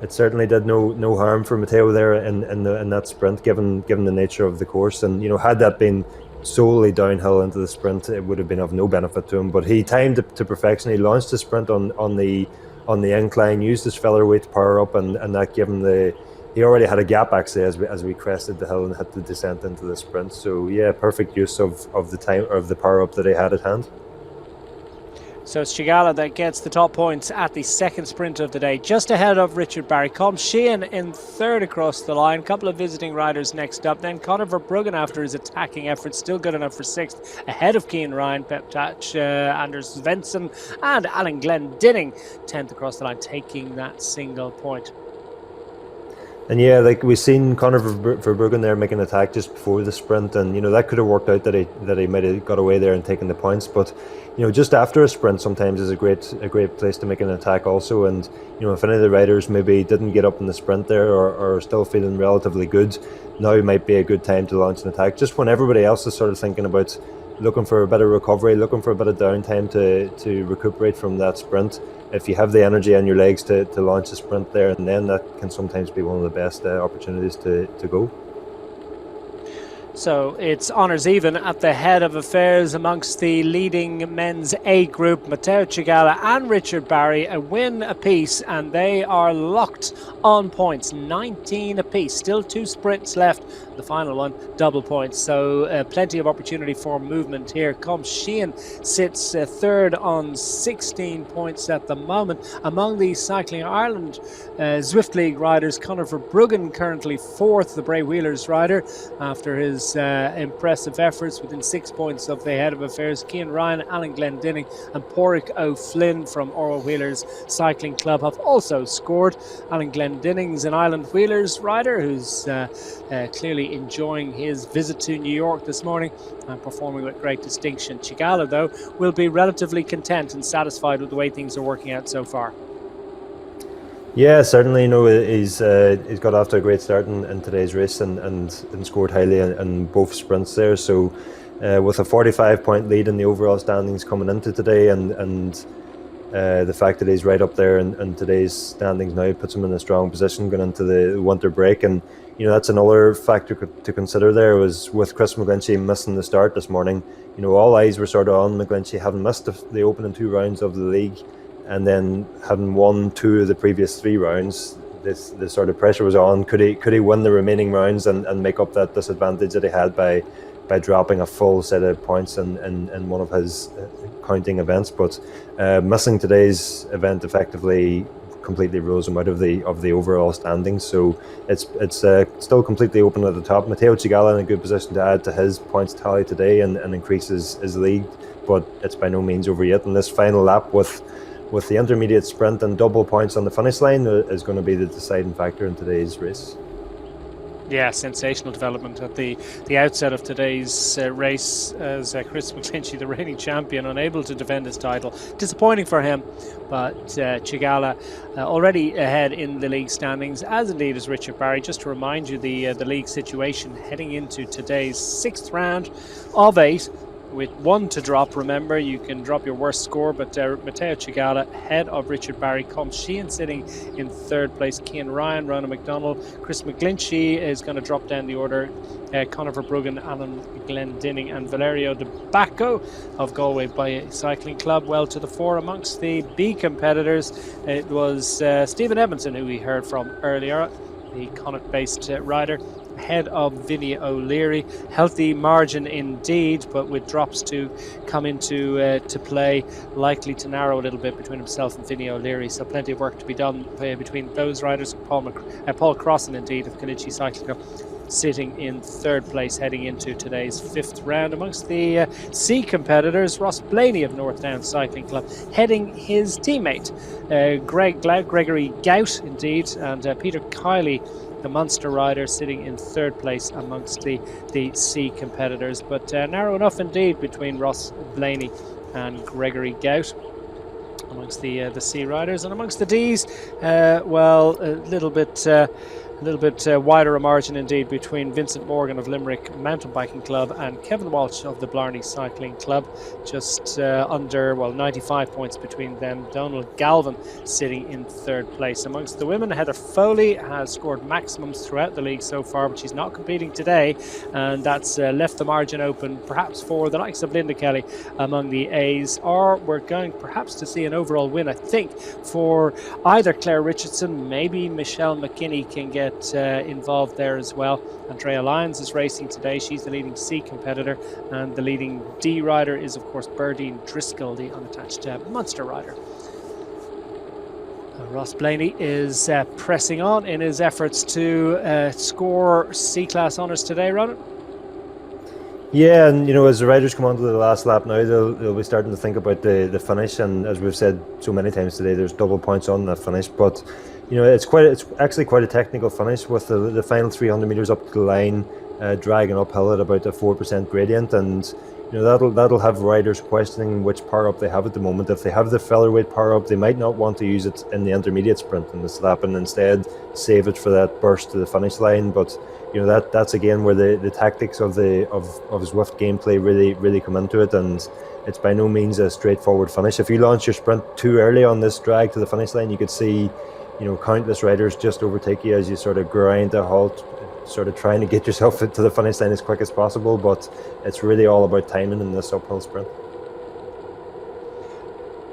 certainly did no harm for Matteo there in that sprint, given the nature of the course. And had that been solely downhill into the sprint, it would have been of no benefit to him. But he timed it to perfection. He launched the sprint on the incline, used his featherweight power up, and that gave him he already had a gap actually as we crested the hill and hit the descent into the sprint. So yeah, perfect use of the time of the power up that he had at hand. So it's Cigala that gets the top points at the second sprint of the day, just ahead of Richard Barry. Colm Sheehan in third across the line. Couple of visiting riders next up. Then Conor Verbruggen, after his attacking efforts, still good enough for sixth, ahead of Cian Ryan, Peptach, Anders Svensson, and Alan Glendinning 10th across the line, taking that single point. And yeah, like we've seen Conor Verbruggen there make an attack just before the sprint, and that could have worked out that he might have got away there and taken the points. But just after a sprint sometimes is a great place to make an attack also. And if any of the riders maybe didn't get up in the sprint there or are still feeling relatively good, now might be a good time to launch an attack. Just when everybody else is sort of thinking about looking for a bit of recovery, looking for a bit of downtime to recuperate from that sprint. If you have the energy on your legs to launch a sprint there and then, that can sometimes be one of the best opportunities to go. So it's honours even at the head of affairs amongst the leading men's A group. Matteo Cigala and Richard Barry, a win apiece, and they are locked on points, 19 apiece. Still 2 sprints left. The final one, double points. So plenty of opportunity for movement here. Colm Sheehan sits third on 16 points at the moment. Among the Cycling Ireland Zwift League riders, Conor Verbruggen currently fourth, the Bray Wheelers rider, after his impressive efforts within 6 points of the head of affairs. Cian Ryan, Alan Glendinning and Pádraig O'Flynn from Oral Wheelers Cycling Club have also scored. Alan Glendinning's an Island Wheelers rider who's clearly enjoying his visit to New York this morning and performing with great distinction. Cigala, though, will be relatively content and satisfied with the way things are working out so far. Yeah, certainly. He's got off to a great start in today's race and scored highly in both sprints there. So with a 45-point lead in the overall standings coming into today, and the fact that he's right up there in today's standings now puts him in a strong position going into the winter break. And that's another factor to consider there, was with Chris McGlinchey missing the start this morning. All eyes were sort of on McGlinchey, having missed the opening 2 rounds of the league, and then having won 2 of the previous 3 rounds. This sort of pressure was on. Could he win the remaining rounds and make up that disadvantage that he had by dropping a full set of points in one of his counting events? But missing today's event effectively completely rose him out of the overall standings. So it's still completely open at the top. Matteo Cigala in a good position to add to his points tally today and increase his lead, but it's by no means over yet. And this final lap with the intermediate sprint and double points on the finish line is going to be the deciding factor in today's race. Yeah, sensational development at the outset of today's race, as Chris McGlinchey, the reigning champion, unable to defend his title. Disappointing for him, but Cigala already ahead in the league standings, as indeed is Richard Barry. Just to remind you, the league situation heading into today's 6th round of 8. With 1 to drop. Remember, you can drop your worst score, but Matteo Cigala ahead of Richard Barry. Colm Sheehan sitting in 3rd place. Cian Ryan, Ronan McDonald, Chris McGlinchey is going to drop down the order. Conor Verbruggen, Alan Glendinning and Valerio De Bacco of Galway Cycling Club well to the fore. Amongst the B competitors, it was Stephen Edmondson, who we heard from earlier, the Connacht-based rider, ahead of Vinnie O'Leary. Healthy margin indeed, but with drops to come into to play, likely to narrow a little bit between himself and Vinnie O'Leary. So plenty of work to be done between those riders. Paul Crossan, indeed, of Kenichi Cycling Club, sitting in third place heading into today's fifth round. Amongst the C competitors, Ross Blaney of Northdown Cycling Club heading his teammate Gregory Gout, indeed, and Peter Kiley, the Munster rider, sitting in third place amongst the C competitors. But narrow enough indeed between Ross Blaney and Gregory Gout amongst the C riders. And amongst the Ds, well, a little bit wider a margin indeed between Vincent Morgan of Limerick Mountain Biking Club and Kevin Walsh of the Blarney Cycling Club. Just under 95 points between them. Donald Galvin sitting in third place. Amongst the women, Heather Foley has scored maximums throughout the league so far, but she's not competing today, and that's left the margin open perhaps for the likes of Linda Kelly among the A's, or we're going perhaps to see an overall win, I think, for either Claire Richardson, maybe Michelle McKinney can get involved there as well. Andrea Lyons is racing today. She's the leading C competitor, and the leading D rider is of course Berdine Driscoll, the unattached Munster rider. Ross Blaney is pressing on in his efforts to score C-class honours today, Ronan. Yeah, and as the riders come onto the last lap now, they'll be starting to think about the finish, and as we've said so many times today, there's double points on that finish. But it's actually quite a technical finish, with the final 300 meters up to the line, dragging uphill at about a 4% gradient, and that'll have riders questioning which power up they have at the moment. If they have the featherweight power up, they might not want to use it in the intermediate sprint in the slap, and instead save it for that burst to the finish line. But that's again where the tactics of Zwift gameplay really come into it, and it's by no means a straightforward finish. If you launch your sprint too early on this drag to the finish line, you could see countless riders just overtake you as you sort of grind a halt, sort of trying to get yourself to the finish line as quick as possible. But it's really all about timing in this uphill sprint.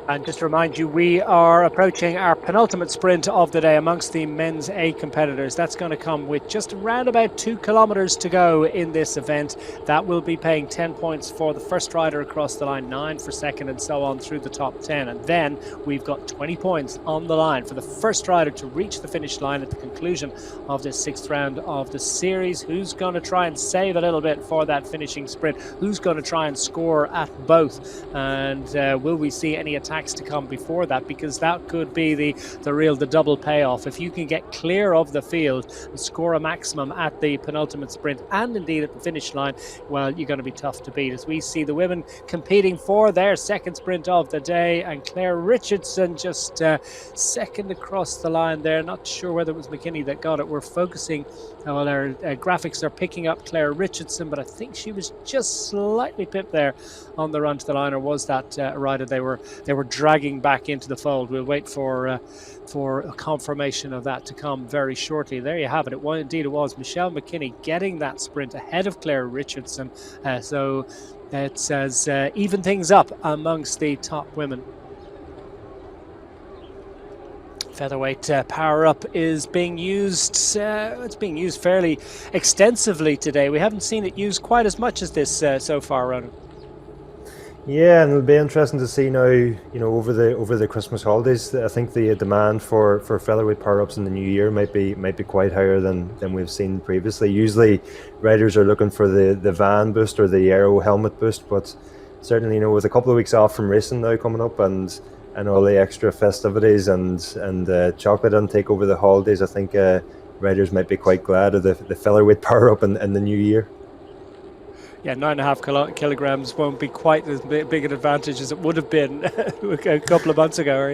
And just to remind you, we are approaching our penultimate sprint of the day amongst the men's A competitors. That's going to come with just around about 2 kilometres to go in this event. That will be paying 10 points for the first rider across the line, 9 for second, and so on through the top 10. And then we've got 20 points on the line for the first rider to reach the finish line at the conclusion of this sixth round of the series. Who's going to try and save a little bit for that finishing sprint? Who's going to try and score at both? And will we see any attacks to come before that? Because that could be the double payoff. If you can get clear of the field and score a maximum at the penultimate sprint and indeed at the finish line, well, you're going to be tough to beat. As we see the women competing for their second sprint of the day, and Claire Richardson just second across the line there. Not sure whether it was McKinney that got it. We're focusing, well, our graphics are picking up Claire Richardson, but I think she was just slightly pipped there on the run to the line, or was that a rider they were dragging back into the fold? We'll wait for a confirmation of that to come very shortly. There you have it. It was Michelle McKinney getting that sprint ahead of Claire Richardson. So it says even things up amongst the top women. Featherweight power up is being used. It's being used fairly extensively today. We haven't seen it used quite as much as this so far, Ronan. Yeah, and it'll be interesting to see now, over the Christmas holidays. I think the demand for featherweight power-ups in the new year might be quite higher than we've seen previously. Usually riders are looking for the van boost or the aero helmet boost, but certainly, with a couple of weeks off from racing now coming up, and all the extra festivities and chocolate intake over the holidays, I think riders might be quite glad of the featherweight power-up in the new year. Yeah, 9.5 kilograms won't be quite as big an advantage as it would have been a couple of months ago, or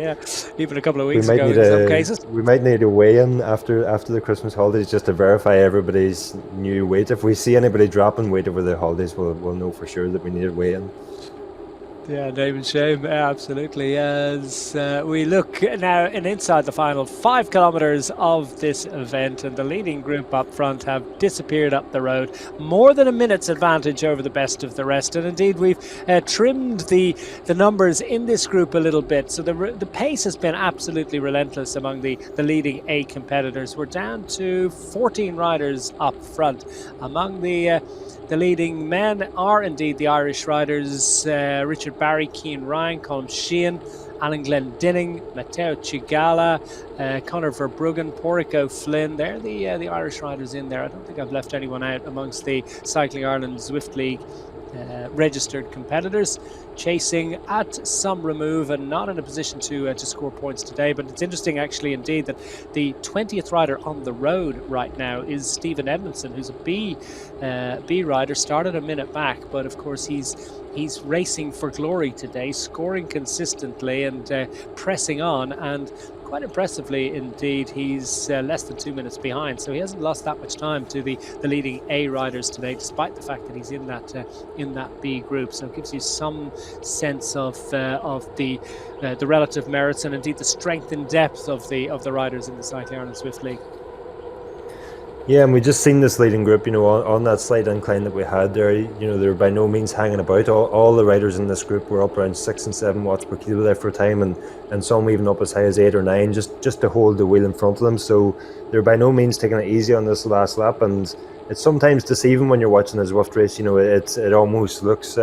even a couple of weeks ago in some cases. We might need a weigh-in after the Christmas holidays just to verify everybody's new weight. If we see anybody dropping weight over the holidays, we'll know for sure that we need a weigh-in. Yeah, name and shame, absolutely. As we look now inside the final 5 kilometres of this event, and the leading group up front have disappeared up the road. More than a minute's advantage over the best of the rest, and indeed we've trimmed the numbers in this group a little bit. So the pace has been absolutely relentless among the leading A competitors. We're down to 14 riders up front. Among the leading men are indeed the Irish riders, Richard Barry, Cian Ryan, Colm Sheehan, Alan Glendinning, Matteo Cigala, Conor Verbruggen, Pádraig O'Flynn. They're the Irish riders in there. I don't think I've left anyone out amongst the Cycling Ireland Zwift League registered competitors, chasing at some remove and not in a position to score points today. But it's interesting actually indeed that the 20th rider on the road right now is Stephen Edmondson, who's a B rider, started a minute back, but of course he's racing for glory today, scoring consistently and pressing on, and quite impressively indeed he's less than 2 minutes behind, so he hasn't lost that much time to the leading A riders today, despite the fact that he's in that B group. So it gives you some sense of the relative merits and indeed the strength and depth of the riders in the Cycling Ireland Zwift League. Yeah, and we just seen this leading group, on that slight incline that we had there, they're by no means hanging about. All the riders in this group were up around 6 and 7 watts per kilo there for a time, and some even up as high as 8 or 9, just to hold the wheel in front of them. So they're by no means taking it easy on this last lap, and it's sometimes deceiving when you're watching a Zwift race. It almost looks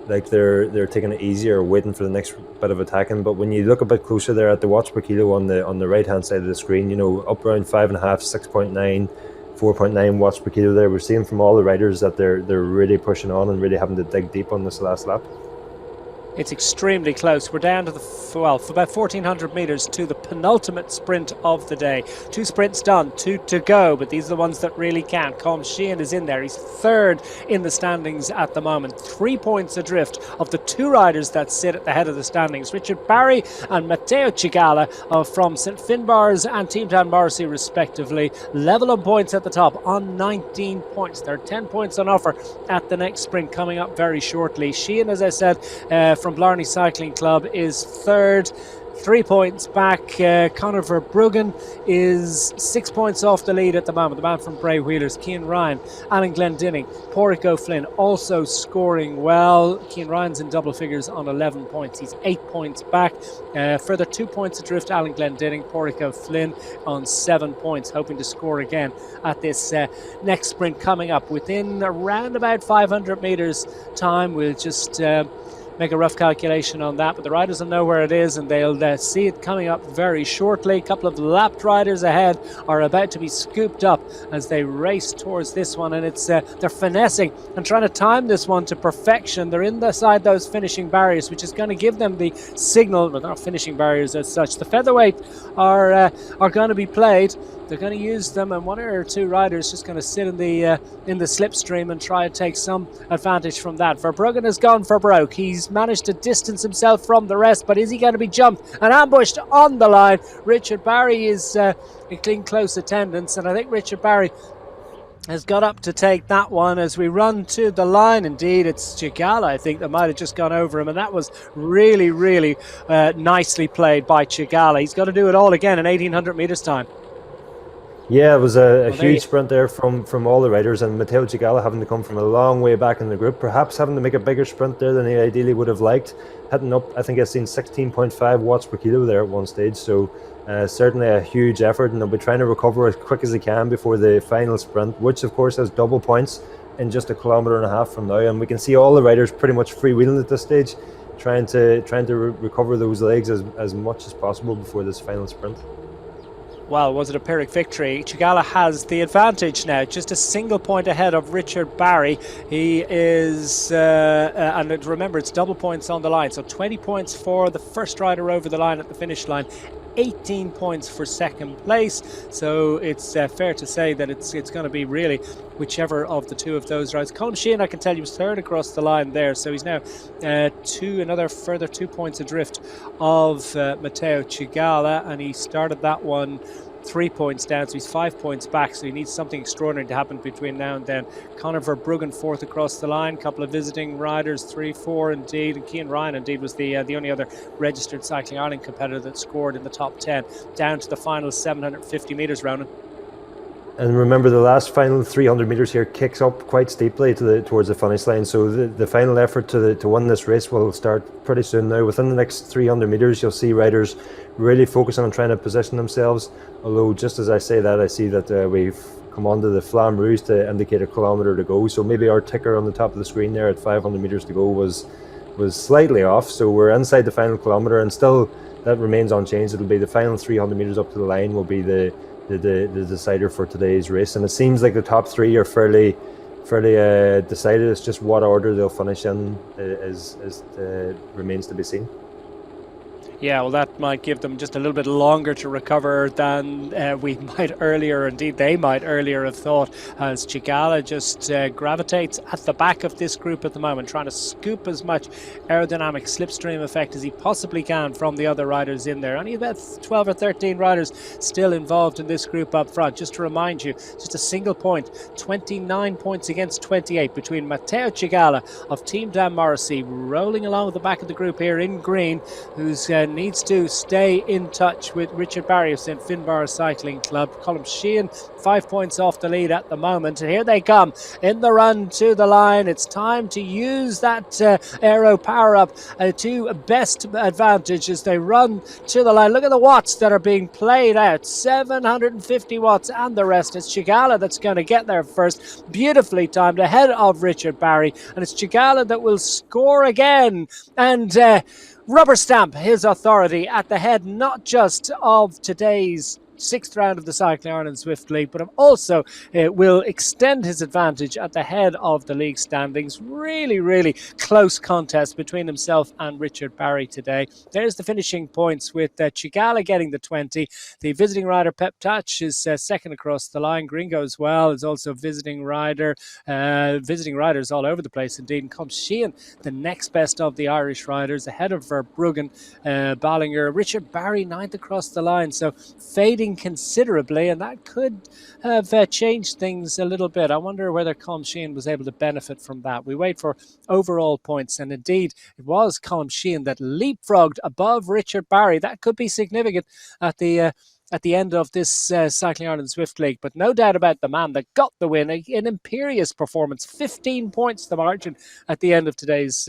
like they're taking it easier, waiting for the next bit of attacking. But when you look a bit closer there at the watts per kilo on the right hand side of the screen, up around 5.5, 6.9, 4.9 watts per kilo there. We're seeing from all the riders that they're really pushing on and really having to dig deep on this last lap. It's extremely close. We're down to for about 1,400 metres to the penultimate sprint of the day. 2 sprints done, 2 to go, but these are the ones that really count. Colm Sheehan is in there. He's 3rd in the standings at the moment. 3 points adrift of the 2 riders that sit at the head of the standings. Richard Barry and Matteo Cigala from St Finbarr's and Team Dan Morrissey respectively. Level on points at the top on 19 points. There are 10 points on offer at the next sprint coming up very shortly. Sheehan, as I said, from Blarney Cycling Club is 3rd, 3 points back. Conor Verbruggen is 6 points off the lead at the moment. The man from Bray Wheelers, Cian Ryan, Alan Glendinning, Pádraig O'Flynn also scoring well. Cian Ryan's in double figures on 11 points. He's 8 points back. Further 2 points adrift, Alan Glendinning, Pádraig O'Flynn on 7 points, hoping to score again at this next sprint coming up within around about 500 metres time. We'll just make a rough calculation on that, but the riders will know where it is and they'll see it coming up very shortly. A couple of lapped riders ahead are about to be scooped up as they race towards this one, and it's they're finessing and trying to time this one to perfection. They're inside those finishing barriers, which is going to give them the signal, but not finishing barriers as such. The featherweight are going to be played. They're going to use them, and 1 or 2 riders just going to sit in the slipstream and try to take some advantage from that. Verbruggen has gone for broke. He's managed to distance himself from the rest, but is he going to be jumped and ambushed on the line? Richard Barry is in close attendance, and I think Richard Barry has got up to take that one as we run to the line. Indeed, it's Cigala, I think, that might have just gone over him, and that was really, really nicely played by Cigala. He's got to do it all again in 1,800 metres time. Yeah, it was a huge sprint there from all the riders, and Matteo Cigala having to come from a long way back in the group, perhaps having to make a bigger sprint there than he ideally would have liked. Heading up, I think I've seen 16.5 watts per kilo there at one stage, so certainly a huge effort, and they'll be trying to recover as quick as they can before the final sprint, which of course has double points in just 1.5 kilometres from now, and we can see all the riders pretty much freewheeling at this stage, trying to recover those legs as much as possible before this final sprint. Well, was it a Pyrrhic victory? Cigala has the advantage now, just a single point ahead of Richard Barry. He is, and remember, it's double points on the line, so 20 points for the first rider over the line at the finish line, 18 points for second place. So it's fair to say that it's going to be really whichever of the two of those riders. Colm Sheehan, I can tell you, was 3rd across the line there, so he's now another further 2 points adrift of Matteo Cigala, and he started that one 3 points down, so he's 5 points back, so he needs something extraordinary to happen between now and then. Conor Verbruggen fourth across the line, couple of visiting riders, 3-4 indeed, and Cian Ryan indeed was the only other registered Cycling Ireland competitor that scored in the top 10, down to the final 750 metres, Ronan. And remember, the last final 300 metres here kicks up quite steeply towards the finish line. So the final effort to win this race will start pretty soon now. Within the next 300 metres, you'll see riders really focusing on trying to position themselves. Although, just as I say that, I see that we've come onto the Flamme Rouge to indicate a kilometre to go. So maybe our ticker on the top of the screen there at 500 metres to go was slightly off. So we're inside the final kilometre, and still that remains unchanged. It'll be the final 300 metres up to the line will be the decider for today's race, and it seems like the top three are fairly decided. It's just what order they'll finish in remains to be seen. Yeah, well, that might give them just a little bit longer to recover than we might earlier, indeed they might earlier have thought, as Chigala just gravitates at the back of this group at the moment, trying to scoop as much aerodynamic slipstream effect as he possibly can from the other riders in there. Only about 12 or 13 riders still involved in this group up front. Just to remind you, just a single point, 29 points against 28 between Matteo Chigala of Team Dan Morrissey, rolling along at the back of the group here in green, who's needs to stay in touch with Richard Barry of St Finbarr Cycling Club. Colm Sheehan 5 points off the lead at the moment. Here they come in the run to the line. It's time to use that aero power up to best advantage as they run to the line. Look at the watts that are being played out, 750 watts, and the rest. It's Chigala that's going to get there first, beautifully timed ahead of Richard Barry, and it's Chigala that will score again and rubber stamp his authority at the head, not just of today's sixth round of the Cycling Ireland Zwift League, but also will extend his advantage at the head of the league standings. Really, really close contest between himself and Richard Barry today. There's the finishing points with Chigala getting the 20. The visiting rider Pep Touch is second across the line. Gringo as well is also visiting rider. Visiting riders all over the place indeed. And Colm Sheehan, the next best of the Irish riders, ahead of Verbruggen, Ballinger. Richard Barry ninth across the line. So fading considerably, and that could have changed things a little bit. I wonder whether Colm Sheehan was able to benefit from that. We wait for overall points, and indeed it was Colm Sheehan that leapfrogged above Richard Barry. That could be significant at the end of this Cycling Ireland Zwift League, but no doubt about the man that got the win. An imperious performance, 15 points the margin at the end of today's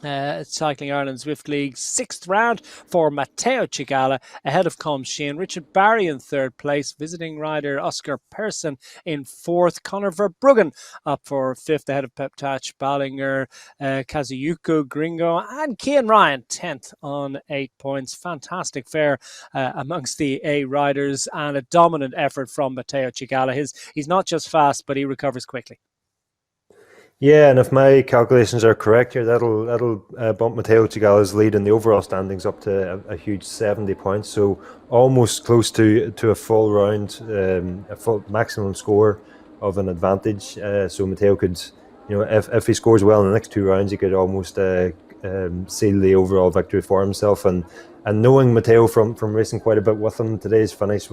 Cycling Ireland Zwift League sixth round for Matteo Chigala ahead of Colm Sheehan. Richard Barry in third place, visiting rider Oscar Persson in fourth, Conor Verbruggen up for fifth ahead of Pep Touch, Ballinger, Kazuyuko, Gringo, and Cian Ryan 10th on 8 points. Fantastic fare amongst the A riders, and a dominant effort from Matteo Chigala. He's not just fast, but he recovers quickly. Yeah, and if my calculations are correct here, that'll bump Matteo Chigala's lead in the overall standings up to a huge 70 points. So almost close to a full round, a full maximum score of an advantage. So Matteo could, if he scores well in the next two rounds, he could almost seal the overall victory for himself. And knowing Matteo from racing quite a bit with him, today's finish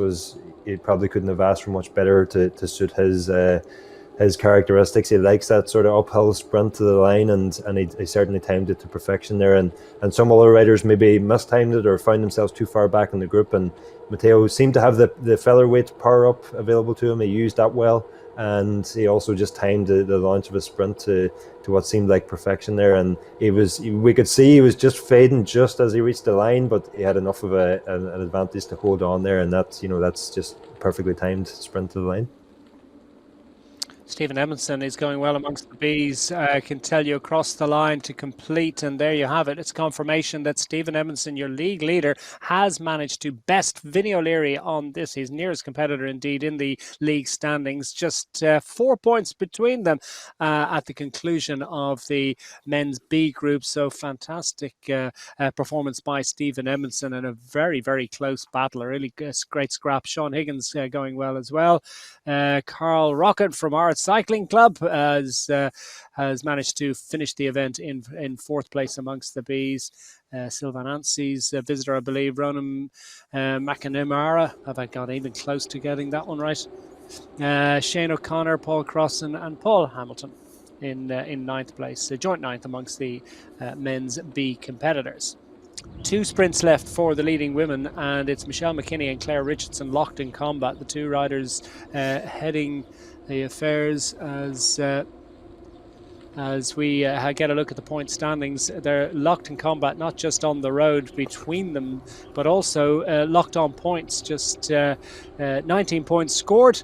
he probably couldn't have asked for much better to suit his characteristics. He likes that sort of uphill sprint to the line, and he certainly timed it to perfection there. And some other riders maybe mistimed it or found themselves too far back in the group, and Matteo seemed to have the featherweight power up available to him. He used that well, and he also just timed the launch of his sprint to what seemed like perfection there. And we could see he was just fading just as he reached the line, but he had enough of an advantage to hold on there, and that's just perfectly timed sprint to the line. Stephen Edmondson is going well amongst the bees. I can tell you across the line to complete, and there you have it. It's confirmation that Stephen Edmondson, your league leader, has managed to best Vinny O'Leary on this, his nearest competitor indeed in the league standings. Just 4 points between them at the conclusion of the men's B group. So fantastic performance by Stephen Edmondson in a very, very close battle. A really great scrap. Sean Higgins going well as well. Carl Rocket from Art Cycling Club has managed to finish the event in fourth place amongst the Bs. Sylvan Anstey's visitor, I believe, Ronan McNamara. Have I got even close to getting that one right? Shane O'Connor, Paul Crossan, and Paul Hamilton in ninth place, joint ninth amongst the men's B competitors. 2 sprints left for the leading women, and it's Michelle McKinney and Claire Richardson locked in combat. The 2 riders heading the affairs as we get a look at the point standings. They're locked in combat, not just on the road between them, but also locked on points. Just 19 points scored.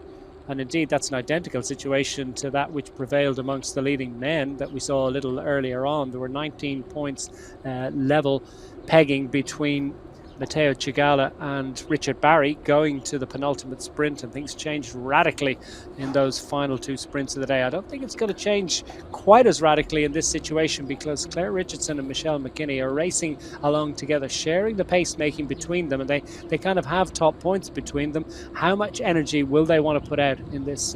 And indeed, that's an identical situation to that which prevailed amongst the leading men that we saw a little earlier on. There were 19 points level pegging between Matteo Cigala and Richard Barry going to the penultimate sprint, and things changed radically in those final 2 sprints of the day. I don't think it's going to change quite as radically in this situation, because Claire Richardson and Michelle McKinney are racing along together, sharing the pacemaking between them, and they kind of have top points between them. How much energy will they want to put out in this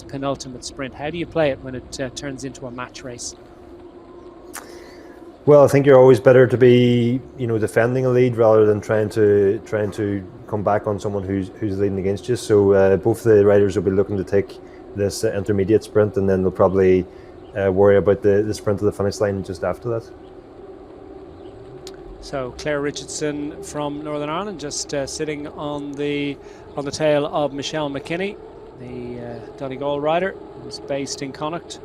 penultimate sprint? How do you play it when it turns into a match race? Well, I think you're always better to be, defending a lead rather than trying to come back on someone who's leading against you. So both the riders will be looking to take this intermediate sprint, and then they'll probably worry about the sprint to the finish line just after that. So Claire Richardson from Northern Ireland just sitting on the tail of Michelle McKinney, the Donegal rider, who's based in Connacht.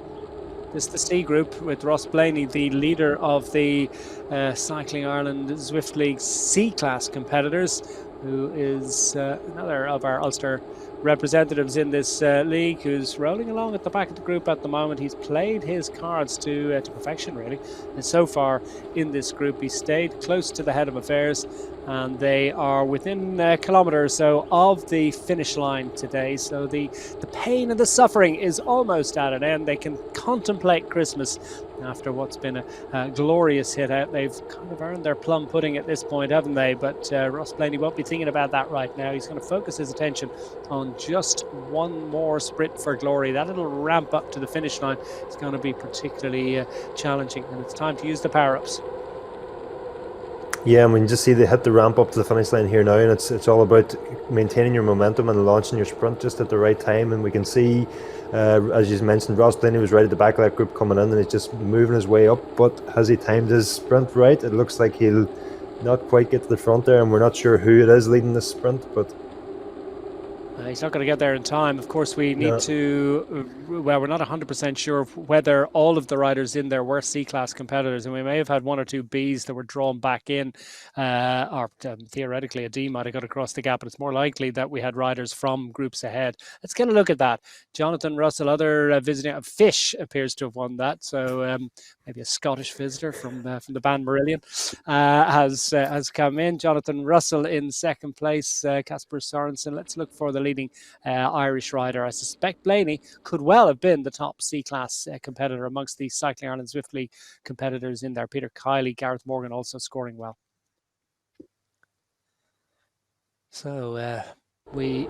This is the C group with Ross Blaney, the leader of the Cycling Ireland Zwift League C-class competitors, who is another of our Ulster representatives in this league, who's rolling along at the back of the group at the moment. He's played his cards to perfection, really. And so far in this group, he stayed close to the head of affairs, and they are within a kilometre or so of the finish line today. So the pain and the suffering is almost at an end. They can contemplate Christmas after what's been a glorious hit out. They've kind of earned their plum pudding at this point, haven't they? But Ross Blaney won't be thinking about that right now. He's going to focus his attention on just one more sprint for glory. That little ramp up to the finish line is going to be particularly challenging, and it's time to use the power-ups. Yeah, and we can just see they hit the ramp up to the finish line here now, and it's all about maintaining your momentum and launching your sprint just at the right time. And we can see, as you mentioned, Ross Blaney was right at the back of that group coming in, and he's just moving his way up. But has he timed his sprint right? It looks like he'll not quite get to the front there, and we're not sure who it is leading this sprint, but he's not going to get there in time. Of course, we need to, well, we're not 100% sure whether all of the riders in there were C-class competitors, and we may have had 1 or 2 Bs that were drawn back in, or theoretically a D might have got across the gap, but it's more likely that we had riders from groups ahead. Let's get a look at that. Jonathan Russell, other visiting, Fish appears to have won that, so maybe a Scottish visitor from the band Marillion has come in. Jonathan Russell in second place, Casper Sorensen. Let's look for the leading Irish rider. I suspect Blaney could well have been the top C-class competitor amongst the Cycling Ireland Zwift League competitors in there. Peter Kiley, Gareth Morgan also scoring well. So we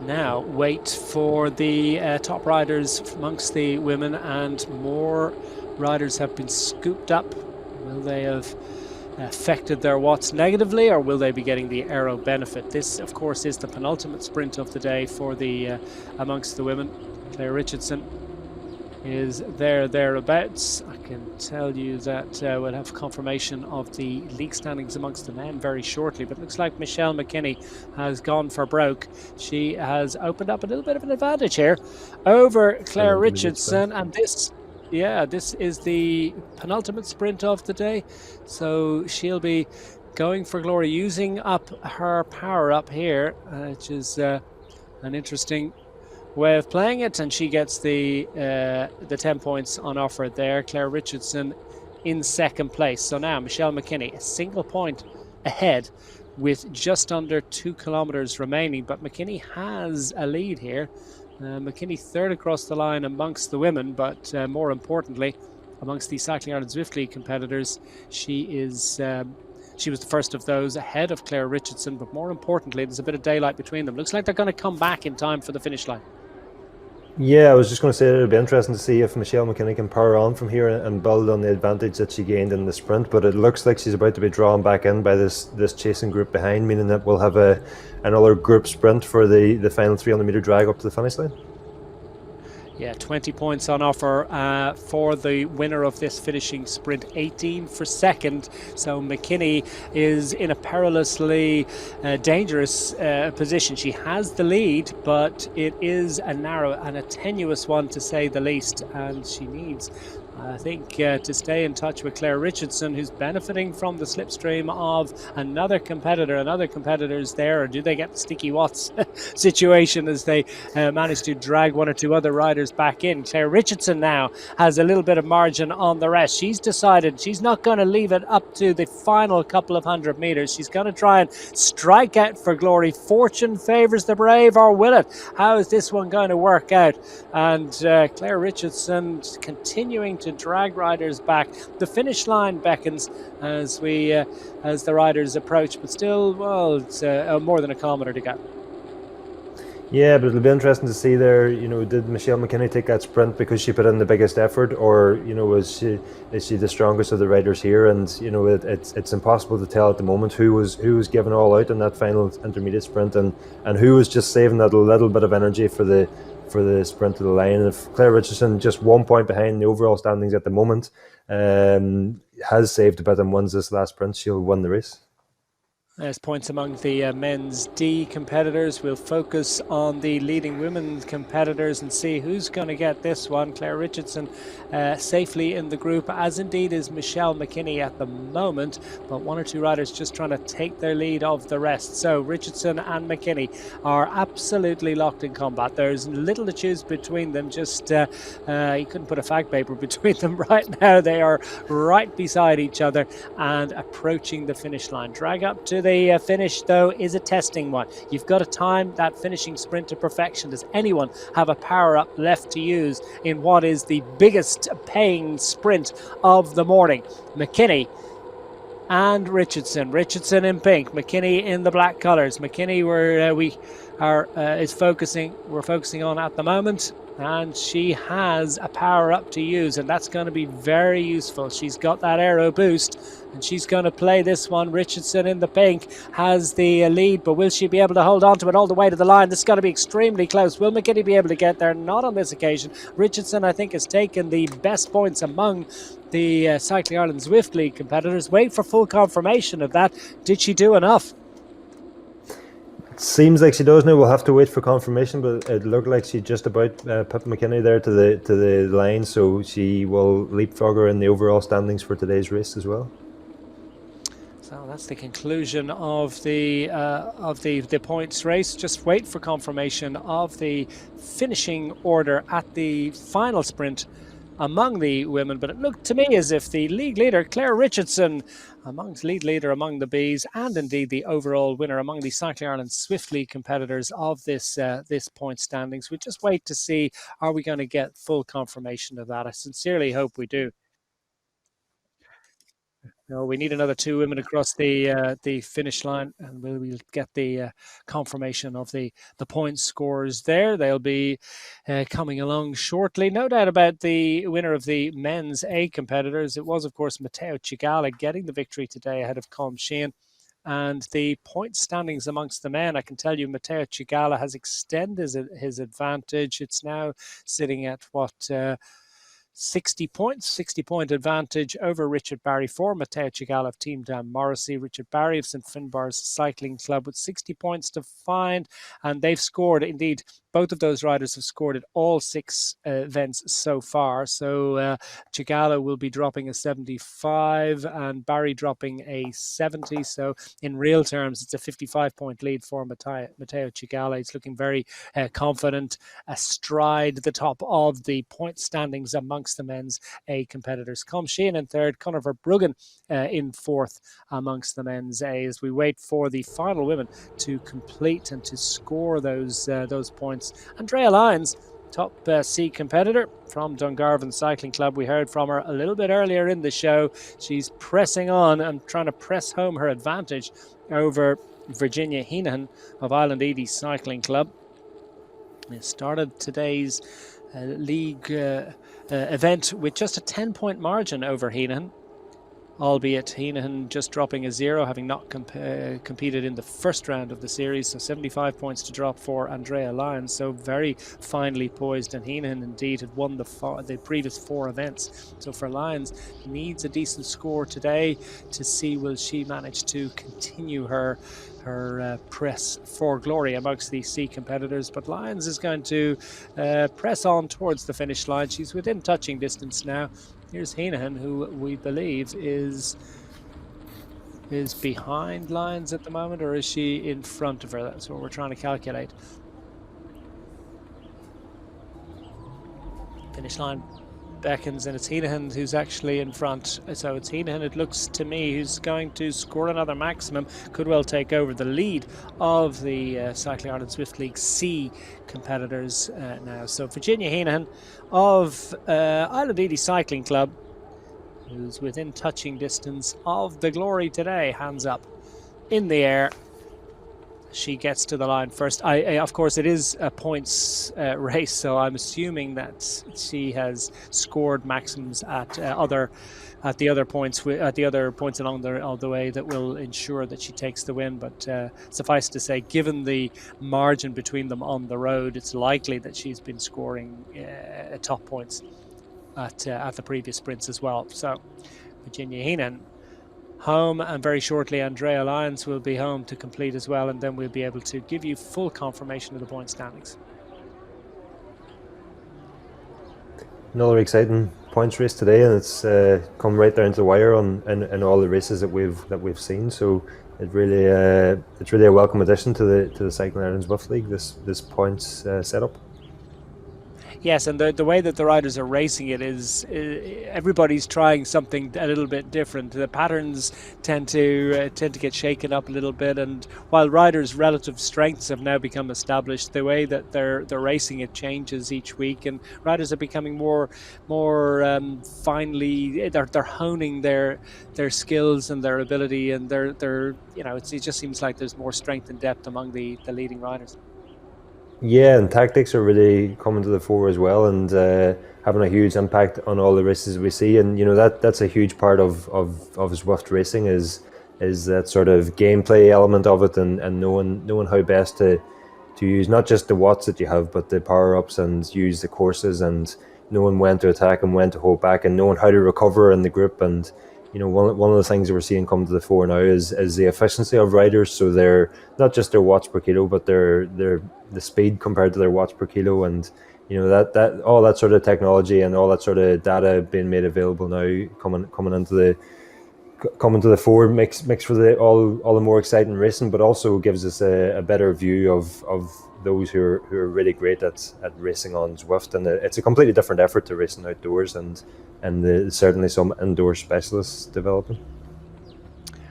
now wait for the top riders amongst the women, and more riders have been scooped up. Will they have affected their watts negatively, or will they be getting the aero benefit? This, of course, is the penultimate sprint of the day for the amongst the women. Claire Richardson is thereabouts. I can tell you that we'll have confirmation of the league standings amongst the men very shortly, but it looks like Michelle McKinney has gone for broke. She has opened up a little bit of an advantage here over Claire Richardson, and this is the penultimate sprint of the day, so she'll be going for glory, using up her power up here, which is an interesting way of playing it, and she gets the 10 points on offer there. Claire Richardson in second place. So now Michelle McKinney a single point ahead with just under 2 kilometers remaining, but McKinney has a lead here. McKinney third across the line amongst the women, but more importantly, amongst the Cycling Ireland Zwift League competitors, she was the first of those, ahead of Claire Richardson, but more importantly, there's a bit of daylight between them. Looks like they're going to come back in time for the finish line. Yeah, I was just going to say it'll be interesting to see if Michelle McKinney can power on from here and build on the advantage that she gained in the sprint. But it looks like she's about to be drawn back in by this chasing group behind, meaning that we'll have another group sprint for the final 300-meter drag up to the finish line. Yeah, 20 points on offer for the winner of this finishing sprint, 18 for second. So McKinney is in a perilously dangerous position. She has the lead, but it is a narrow and a tenuous one to say the least. And she needs, I think, to stay in touch with Claire Richardson, who's benefiting from the slipstream of another competitor. Another competitor's there, or do they get the Sticky Watts situation as they manage to drag one or two other riders back in? Claire Richardson now has a little bit of margin on the rest. She's decided she's not going to leave it up to the final couple of 100 meters. She's going to try and strike out for glory. Fortune favors the brave, or will it? How is this one going to work out? And Claire Richardson continuing to drag riders back. The finish line beckons as the riders approach, but still, well, it's more than a kilometre to go. Yeah, but it'll be interesting to see there, did Michelle McKinney take that sprint because she put in the biggest effort, or, is she the strongest of the riders here? And, it's impossible to tell at the moment who was giving all out in that final intermediate sprint and who was just saving that little bit of energy for the sprint to the line. And if Claire Richardson, just 1 point behind the overall standings at the moment, has saved a bit and wins this last sprint, she'll win the race. There's points among the men's D competitors. We'll focus on the leading women's competitors and see who's going to get this one. Claire Richardson safely in the group, as indeed is Michelle McKinney at the moment, but one or two riders just trying to take their lead of the rest. So Richardson and McKinney are absolutely locked in combat. There's little to choose between them. Just you couldn't put a fag paper between them right now. They are right beside each other and approaching the finish line. Drag up to the finish, though, is a testing one. You've got to time that finishing sprint to perfection. Does anyone have a power-up left to use in what is the biggest paying sprint of the morning? McKinney and Richardson. Richardson in pink, McKinney in the black colours. McKinney we're focusing on at the moment, and she has a power up to use, and that's going to be very useful. She's got that aero boost, and she's going to play this one. Richardson in the pink has the lead, but will she be able to hold on to it all the way to the line? This is going to be extremely close. Will McKinney be able to get there? Not on this occasion. Richardson, I think, has taken the best points among the Cycling Ireland Zwift League competitors. Wait for full confirmation of that. Did she do enough? Seems like she does now. We'll have to wait for confirmation, but it looked like she just about put McKinney there to the line, so she will leapfrog her in the overall standings for today's race as well. So that's the conclusion of the points race. Just wait for confirmation of the finishing order at the final sprint among the women, but it looked to me as if the league leader, Claire Richardson, among the Bs, and indeed the overall winner among the Cycling Ireland Zwift League competitors of this point standings. We just wait to see, are we going to get full confirmation of that? I sincerely hope we do. No, we need another two women across the finish line, and we'll get the confirmation of the point scores there. They'll be coming along shortly. No doubt about the winner of the men's A competitors. It was, of course, Matteo Cigala getting the victory today ahead of Com Sheehan. And the point standings amongst the men, I can tell you, Matteo Cigala has extended his advantage. It's now sitting at what? 60 point advantage over Richard Barry for Matteo Cigala of Team Dan Morrissey. Richard Barry of St Finbarr's Cycling Club with 60 points to find, and they've scored, indeed, both of those riders have scored at all 6 events so far. So Cigala will be dropping a 75 and Barry dropping a 70. So in real terms, it's a 55-point lead for Matteo Cigala. He's looking very confident, astride the top of the point standings amongst the men's A competitors. Com Sheehan in third, Conor Verbruggen in fourth amongst the men's A, as we wait for the final women to complete and to score those points. Andrea Lyons, top C competitor from Dungarvan Cycling Club. We heard from her a little bit earlier in the show. She's pressing on and trying to press home her advantage over Virginia Heenan of Island Edie Cycling Club. It started today's league event with just a 10-point margin over Heenan, albeit Heenan just dropping a 0, having not competed in the first round of the series, so 75 points to drop for Andrea Lyons, so very finely poised, and Heenan indeed had won the previous 4 events. So for Lyons, needs a decent score today to see will she manage to continue her press for glory amongst the C competitors. But Lyons is going to press on towards the finish line. She's within touching distance now. Here's Heenan, who we believe is behind Lyons at the moment, or is she in front of her? That's what we're trying to calculate. Finish line beckons, and it's Heenan who's actually in front. So it's Heenan, it looks to me, who's going to score another maximum, could well take over the lead of the Cycling Ireland Zwift League C competitors now. So Virginia Heenan of Island Edie Cycling Club, who's within touching distance of the glory today, hands up in the air. She gets to the line first. Of course, it is a points race, so I'm assuming that she has scored maximums at the other points along the way that will ensure that she takes the win. But suffice to say, given the margin between them on the road, it's likely that she's been scoring top points at the previous sprints as well. So Virginia Heenan home, and very shortly Andrea Lyons will be home to complete as well, and then we'll be able to give you full confirmation of the point standings. Another exciting points race today, and it's come right down to the wire in all the races that we've seen. So it's really a welcome addition to the Cycling Ireland Zwift League, this points setup. Yes, and the way that the riders are racing it is everybody's trying something a little bit different. The patterns tend to get shaken up a little bit, and while riders' relative strengths have now become established, the way that they're racing it changes each week, and riders are becoming more finely. They're honing their skills and their ability, and they're it just seems like there's more strength and depth among the leading riders. Yeah, and tactics are really coming to the fore as well, and having a huge impact on all the races we see. And that's a huge part of Zwift racing is that sort of gameplay element of it, and knowing how best to use not just the watts that you have, but the power ups, and use the courses, and knowing when to attack and when to hold back, and knowing how to recover in the group. And one of the things that we're seeing come to the fore now is the efficiency of riders. So they're not just their watts per kilo, but the speed compared to their watts per kilo, and that all that sort of technology and all that sort of data being made available now, coming to the fore makes for all the more exciting racing, but also gives us a better view of those who are really great at racing on Zwift. And it's a completely different effort to racing outdoors, and certainly some indoor specialists developing.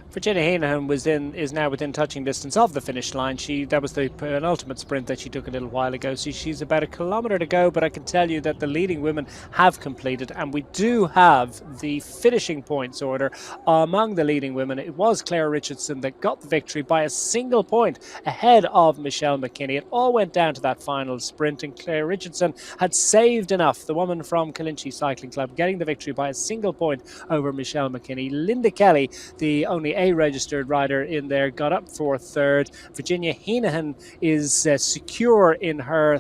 Virginia Heenan is now within touching distance of the finish line. That was the penultimate sprint that she took a little while ago. So she's about a kilometre to go, but I can tell you that the leading women have completed, and we do have the finishing points order among the leading women. It was Claire Richardson that got the victory by a single point ahead of Michelle McKinney. It all went down to that final sprint, and Claire Richardson had saved enough. The woman from Killinchy Cycling Club getting the victory by a single point over Michelle McKinney. Linda Kelly, the only registered rider in there, got up for third. Virginia Heenan is secure in her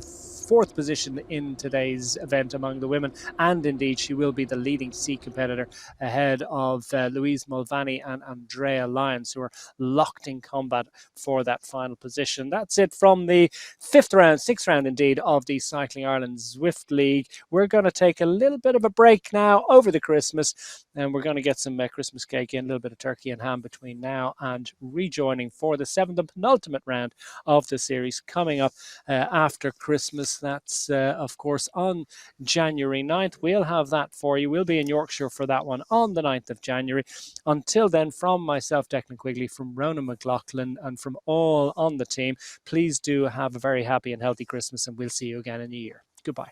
fourth position in today's event among the women, and indeed she will be the leading C competitor ahead of Louise Mulvaney and Andrea Lyons, who are locked in combat for that final position. That's it from the sixth round indeed of the Cycling Ireland Zwift League. We're going to take a little bit of a break now over the Christmas, and we're going to get some Christmas cake in, a little bit of turkey and ham between now and rejoining for the seventh and penultimate round of the series coming up after Christmas. That's, of course, on January 9th. We'll have that for you. We'll be in Yorkshire for that one on the 9th of January. Until then, from myself, Declan Quigley, from Ronan McLaughlin, and from all on the team, please do have a very happy and healthy Christmas, and we'll see you again in the year. Goodbye.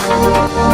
Bye.